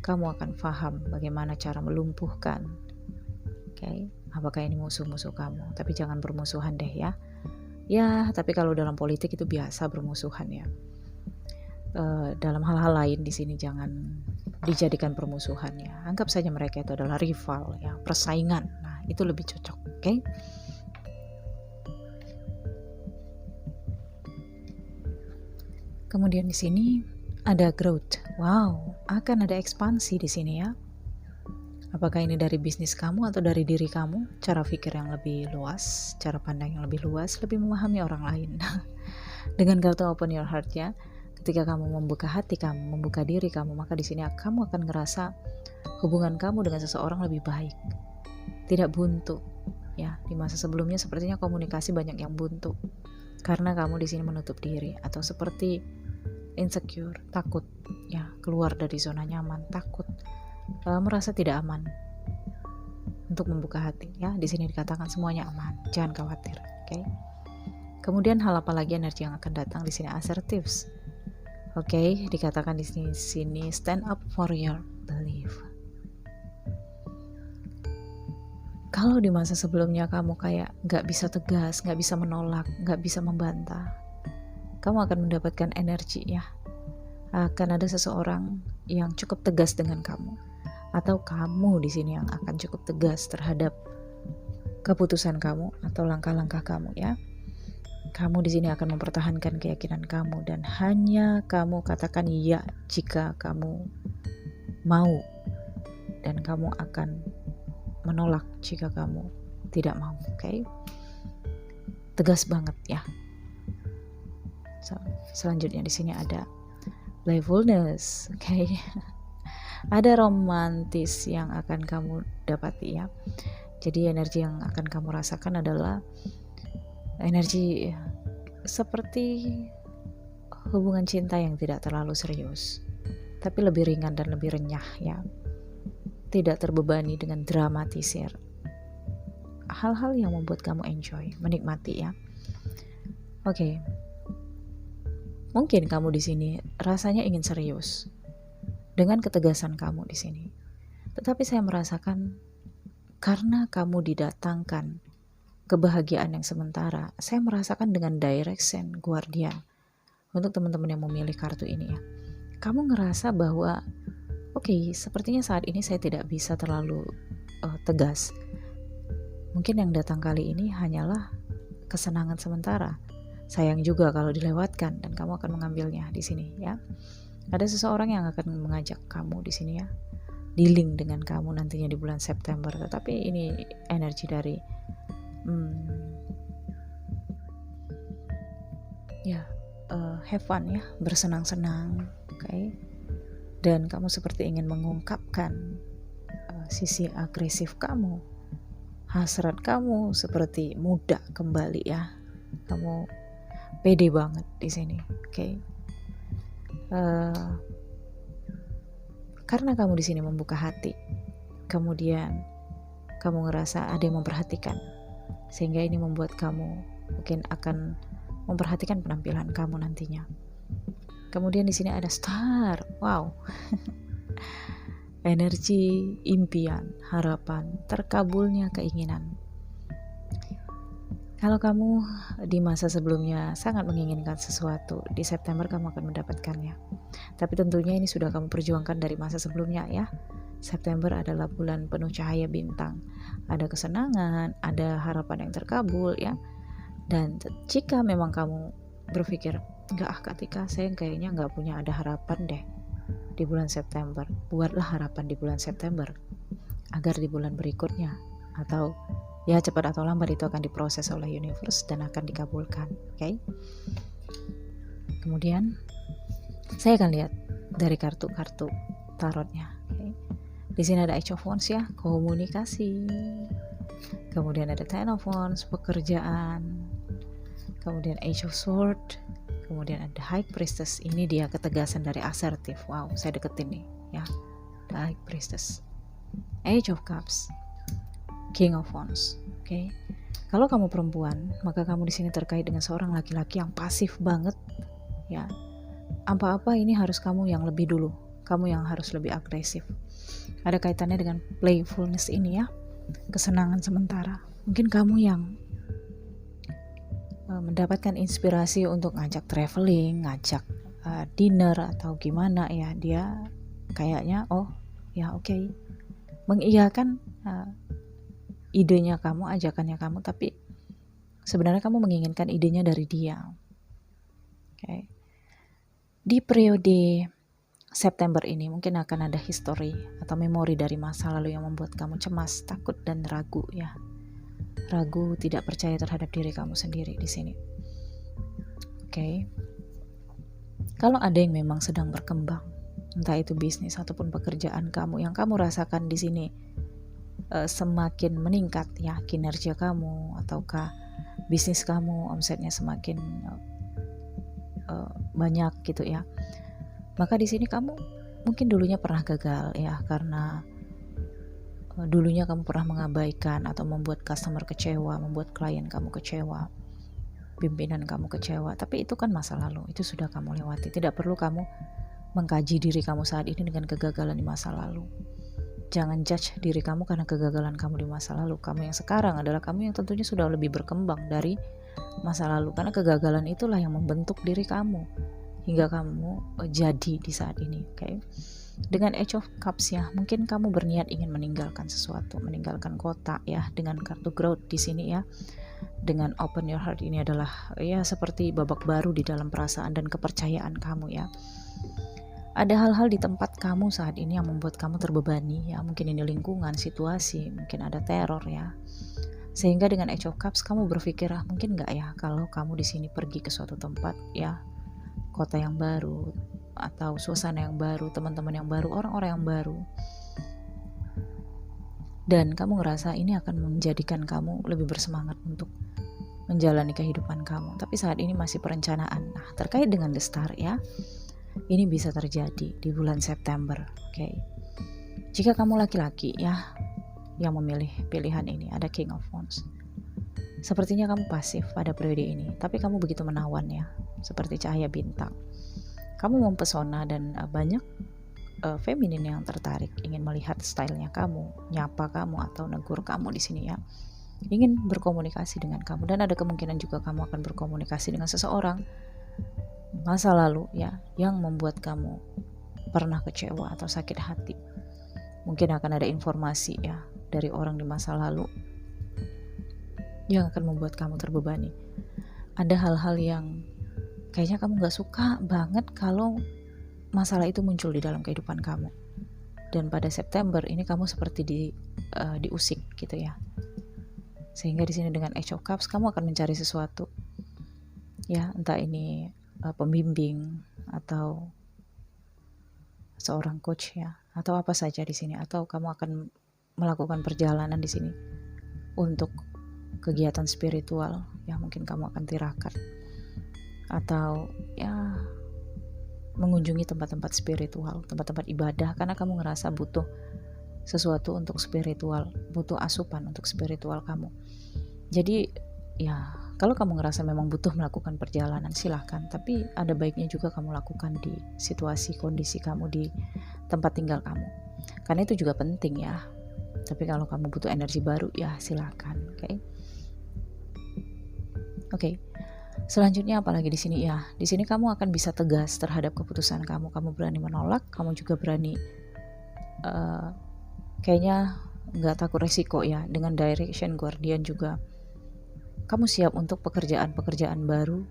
Kamu akan paham bagaimana cara melumpuhkan. Oke. Apakah ini musuh-musuh kamu? Tapi jangan bermusuhan deh ya. Ya, tapi kalau dalam politik itu biasa bermusuhan ya. Dalam hal-hal lain di sini jangan dijadikan permusuhan ya. Anggap saja mereka itu adalah rival ya, persaingan. Nah, itu lebih cocok, oke? Kemudian di sini ada growth. Wow, akan ada ekspansi di sini ya. Apakah ini dari bisnis kamu atau dari diri kamu? Cara pikir yang lebih luas, cara pandang yang lebih luas, lebih memahami orang lain. Dengan kartu Open Your Heart ya. Ketika kamu membuka hati kamu, membuka diri kamu, maka di sini kamu akan ngerasa hubungan kamu dengan seseorang lebih baik, tidak buntu. Ya, di masa sebelumnya sepertinya komunikasi banyak yang buntu karena kamu di sini menutup diri atau seperti insecure, takut, ya keluar dari zona nyaman, takut, merasa tidak aman untuk membuka hati. Ya, di sini dikatakan semuanya aman, jangan khawatir. Oke. Kemudian hal apa lagi energi yang akan datang di sini? Assertives. Oke, dikatakan di sini stand up for your belief. Kalau di masa sebelumnya kamu kayak gak bisa tegas, gak bisa menolak, gak bisa membantah, kamu akan mendapatkan energi ya. Akan ada seseorang yang cukup tegas dengan kamu. atau kamu di sini yang akan cukup tegas terhadap keputusan kamu atau langkah-langkah kamu ya. Kamu di sini akan mempertahankan keyakinan kamu dan hanya kamu katakan iya jika kamu mau, dan kamu akan menolak jika kamu tidak mau. Oke? Tegas banget ya. Selanjutnya di sini ada playfulness. Oke? Ada romantis yang akan kamu dapati ya. Jadi energi yang akan kamu rasakan adalah energi seperti hubungan cinta yang tidak terlalu serius, tapi lebih ringan dan lebih renyah ya. Tidak terbebani dengan dramatisir. Hal-hal yang membuat kamu enjoy, menikmati ya. Oke. Mungkin kamu di sini rasanya ingin serius dengan ketegasan kamu di sini. Tetapi saya merasakan karena kamu didatangkan kebahagiaan yang sementara, saya merasakan dengan direction guardian. Untuk teman-teman yang memilih kartu ini ya, kamu ngerasa bahwa oke, sepertinya saat ini saya tidak bisa terlalu tegas. Mungkin yang datang kali ini hanyalah kesenangan sementara. Sayang juga kalau dilewatkan dan kamu akan mengambilnya di sini ya. Ada seseorang yang akan mengajak kamu di sini ya, dealing dengan kamu nantinya di bulan September. Tetapi ini energi dari have fun ya, bersenang-senang, okay? Dan kamu seperti ingin mengungkapkan sisi agresif kamu, hasrat kamu seperti muda kembali ya, kamu pede banget di sini, okay? Karena kamu di sini membuka hati, kemudian kamu ngerasa ada yang memperhatikan, sehingga ini membuat kamu mungkin akan memperhatikan penampilan kamu nantinya. Kemudian di sini ada star, wow, energi impian, harapan, terkabulnya keinginan. Kalau kamu di masa sebelumnya sangat menginginkan sesuatu, di September kamu akan mendapatkannya. Tapi tentunya ini sudah kamu perjuangkan dari masa sebelumnya ya. September adalah bulan penuh cahaya bintang, ada kesenangan, ada harapan yang terkabul ya. Dan jika memang kamu berpikir, enggak Katika, saya kayaknya enggak punya ada harapan deh di bulan September, buatlah harapan di bulan September agar di bulan berikutnya atau ya cepat atau lambat itu akan diproses oleh universe dan akan dikabulkan. Okay? Kemudian saya akan lihat dari kartu-kartu tarotnya. Okay? Di sini ada Age of Wands ya, komunikasi. Kemudian ada Ten of Wands, pekerjaan. Kemudian Age of Swords, kemudian ada High Priestess. Ini dia ketegasan dari asertif. Wow, saya deketin nih ya. The High Priestess. Age of Cups, King of Wands. Oke. Kalau kamu perempuan, maka kamu di sini terkait dengan seorang laki-laki yang pasif banget ya. Apa-apa ini harus kamu yang lebih dulu. Kamu yang harus lebih agresif. Ada kaitannya dengan playfulness ini ya. Kesenangan sementara. Mungkin kamu yang mendapatkan inspirasi untuk ngajak traveling, ngajak dinner atau gimana ya, dia kayaknya oh ya oke, mengiyakan idenya kamu, ajakannya kamu, tapi sebenarnya kamu menginginkan idenya dari dia. Okay. Di periode September ini mungkin akan ada history atau memori dari masa lalu yang membuat kamu cemas, takut dan ragu ya. Ragu, tidak percaya terhadap diri kamu sendiri di sini. Oke. Kalau ada yang memang sedang berkembang, entah itu bisnis ataupun pekerjaan kamu yang kamu rasakan di sini semakin meningkat ya kinerja kamu, ataukah bisnis kamu omsetnya semakin banyak gitu ya. Maka di sini kamu mungkin dulunya pernah gagal ya, karena dulunya kamu pernah mengabaikan atau membuat customer kecewa, membuat klien kamu kecewa, pimpinan kamu kecewa. Tapi itu kan masa lalu, itu sudah kamu lewati. Tidak perlu kamu mengkaji diri kamu saat ini dengan kegagalan di masa lalu. Jangan judge diri kamu karena kegagalan kamu di masa lalu. Kamu yang sekarang adalah kamu yang tentunya sudah lebih berkembang dari masa lalu, karena kegagalan itulah yang membentuk diri kamu hingga kamu jadi di saat ini. Okay? Dengan Age of Cups ya, mungkin kamu berniat ingin meninggalkan sesuatu, meninggalkan kota ya, dengan kartu growth di sini ya. Dengan open your heart ini adalah ya seperti babak baru di dalam perasaan dan kepercayaan kamu ya. Ada hal-hal di tempat kamu saat ini yang membuat kamu terbebani ya, mungkin ini lingkungan, situasi, mungkin ada teror ya. Sehingga dengan Age of Cups kamu berpikir mungkin nggak ya kalau kamu di sini pergi ke suatu tempat ya, kota yang baru atau suasana yang baru, teman-teman yang baru, orang-orang yang baru. Dan kamu ngerasa ini akan menjadikan kamu lebih bersemangat untuk menjalani kehidupan kamu. Tapi saat ini masih perencanaan. Nah, terkait dengan The Star ya, ini bisa terjadi di bulan September. Oke. Jika kamu laki-laki ya yang memilih pilihan ini, ada King of Wands. Sepertinya kamu pasif pada periode ini, tapi kamu begitu menawan ya, seperti cahaya bintang. Kamu mempesona dan banyak feminin yang tertarik ingin melihat stylenya kamu, nyapa kamu atau negur kamu di sini ya. Ingin berkomunikasi dengan kamu, dan ada kemungkinan juga kamu akan berkomunikasi dengan seseorang masa lalu ya yang membuat kamu pernah kecewa atau sakit hati. Mungkin akan ada informasi ya dari orang di masa lalu yang akan membuat kamu terbebani. Ada hal-hal yang kayaknya kamu gak suka banget kalau masalah itu muncul di dalam kehidupan kamu. Dan pada September ini kamu seperti diusik gitu ya. Sehingga di sini dengan Age of Cups kamu akan mencari sesuatu ya, entah ini pembimbing atau seorang coach ya, atau apa saja di sini, atau kamu akan melakukan perjalanan di sini untuk kegiatan spiritual ya, mungkin kamu akan tirakat atau ya mengunjungi tempat-tempat spiritual, tempat-tempat ibadah, karena kamu ngerasa butuh sesuatu untuk spiritual, butuh asupan untuk spiritual kamu. Jadi ya kalau kamu ngerasa memang butuh melakukan perjalanan, silahkan, tapi ada baiknya juga kamu lakukan di situasi kondisi kamu di tempat tinggal kamu, karena itu juga penting ya. Tapi kalau kamu butuh energi baru ya silahkan. Oke. Selanjutnya apalagi di sini ya, di sini kamu akan bisa tegas terhadap keputusan kamu. Kamu berani menolak, kamu juga berani kayaknya nggak takut resiko ya. Dengan Direction Guardian juga kamu siap untuk pekerjaan-pekerjaan baru.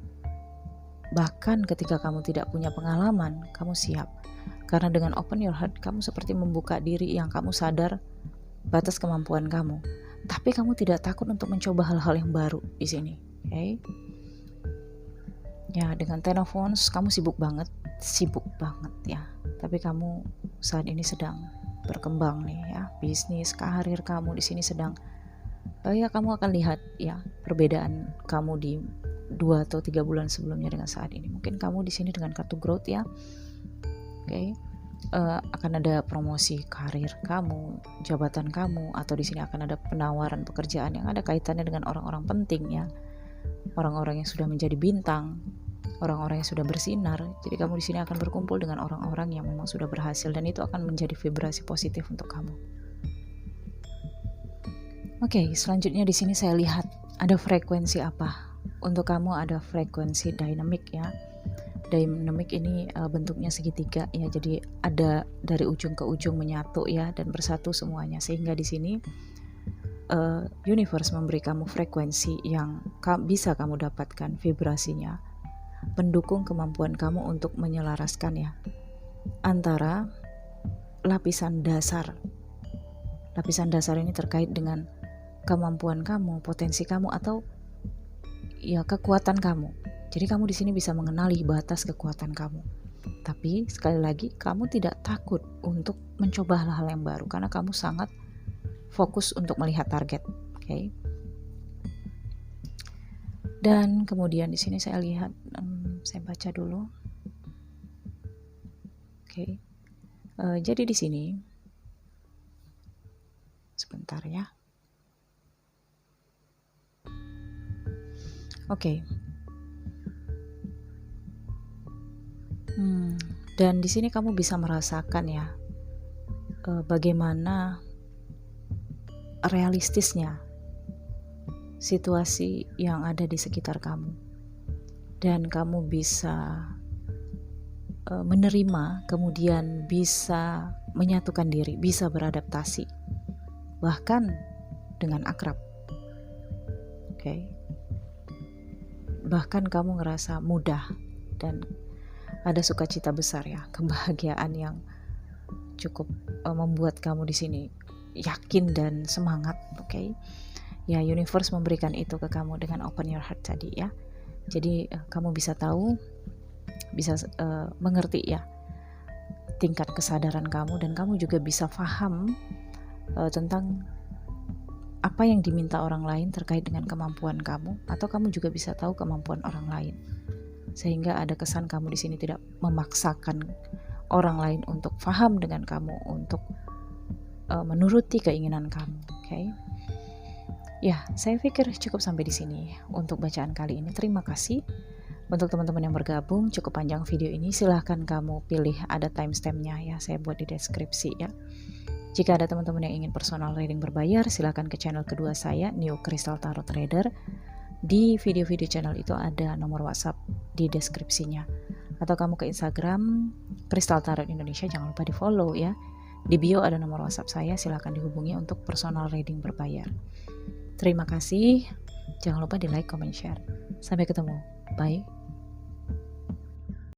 Bahkan ketika kamu tidak punya pengalaman, kamu siap. Karena dengan open your heart, kamu seperti membuka diri yang kamu sadar batas kemampuan kamu. Tapi kamu tidak takut untuk mencoba hal-hal yang baru di sini. Oke. Ya, dengan Ten of Wands kamu sibuk banget ya. Tapi kamu saat ini sedang berkembang nih ya, bisnis, karir kamu di sini sedang ya kamu akan lihat ya perbedaan kamu di 2 atau 3 bulan sebelumnya dengan saat ini. Mungkin kamu di sini dengan kartu growth ya. Oke. Akan ada promosi karir kamu, jabatan kamu, atau di sini akan ada penawaran pekerjaan yang ada kaitannya dengan orang-orang penting ya. Orang-orang yang sudah menjadi bintang, orang-orang yang sudah bersinar. Jadi kamu di sini akan berkumpul dengan orang-orang yang memang sudah berhasil, dan itu akan menjadi vibrasi positif untuk kamu. Oke, selanjutnya di sini saya lihat ada frekuensi apa. Untuk kamu ada frekuensi dynamic ya. Dynamic ini bentuknya segitiga ya, jadi ada dari ujung ke ujung menyatu ya dan bersatu semuanya, sehingga di sini universe memberi kamu frekuensi yang bisa kamu dapatkan vibrasinya, pendukung kemampuan kamu untuk menyelaraskan ya antara lapisan dasar. Lapisan dasar ini terkait dengan kemampuan kamu, potensi kamu, atau ya kekuatan kamu. Jadi kamu di sini bisa mengenali batas kekuatan kamu. Tapi sekali lagi kamu tidak takut untuk mencoba hal-hal yang baru karena kamu sangat fokus untuk melihat target. Oke. Dan kemudian di sini saya lihat, saya baca dulu. Oke. Jadi di sini sebentar ya. Oke. Dan di sini kamu bisa merasakan ya bagaimana realistisnya situasi yang ada di sekitar kamu, dan kamu bisa menerima, kemudian bisa menyatukan diri, bisa beradaptasi, bahkan dengan akrab. Oke. Bahkan kamu ngerasa mudah dan ada sukacita besar ya, kebahagiaan yang cukup membuat kamu di sini yakin dan semangat. Oke. Ya, universe memberikan itu ke kamu dengan open your heart tadi ya. Jadi kamu bisa tahu, bisa mengerti ya tingkat kesadaran kamu, dan kamu juga bisa paham tentang apa yang diminta orang lain terkait dengan kemampuan kamu, atau kamu juga bisa tahu kemampuan orang lain, sehingga ada kesan kamu di sini tidak memaksakan orang lain untuk paham dengan kamu, untuk menuruti keinginan kamu. Oke. Ya, saya pikir cukup sampai di sini untuk bacaan kali ini. Terima kasih. Untuk teman-teman yang bergabung, cukup panjang video ini, silahkan kamu pilih, ada timestampnya ya, saya buat di deskripsi ya. Jika ada teman-teman yang ingin personal reading berbayar, silahkan ke channel kedua saya, New Crystal Tarot Trader. Di video-video channel itu ada nomor WhatsApp di deskripsinya. Atau kamu ke Instagram Crystal Tarot Indonesia, jangan lupa di follow ya. Di bio ada nomor WhatsApp saya, silahkan dihubungi untuk personal reading berbayar. Terima kasih. Jangan lupa di like, comment, share. Sampai ketemu. Bye.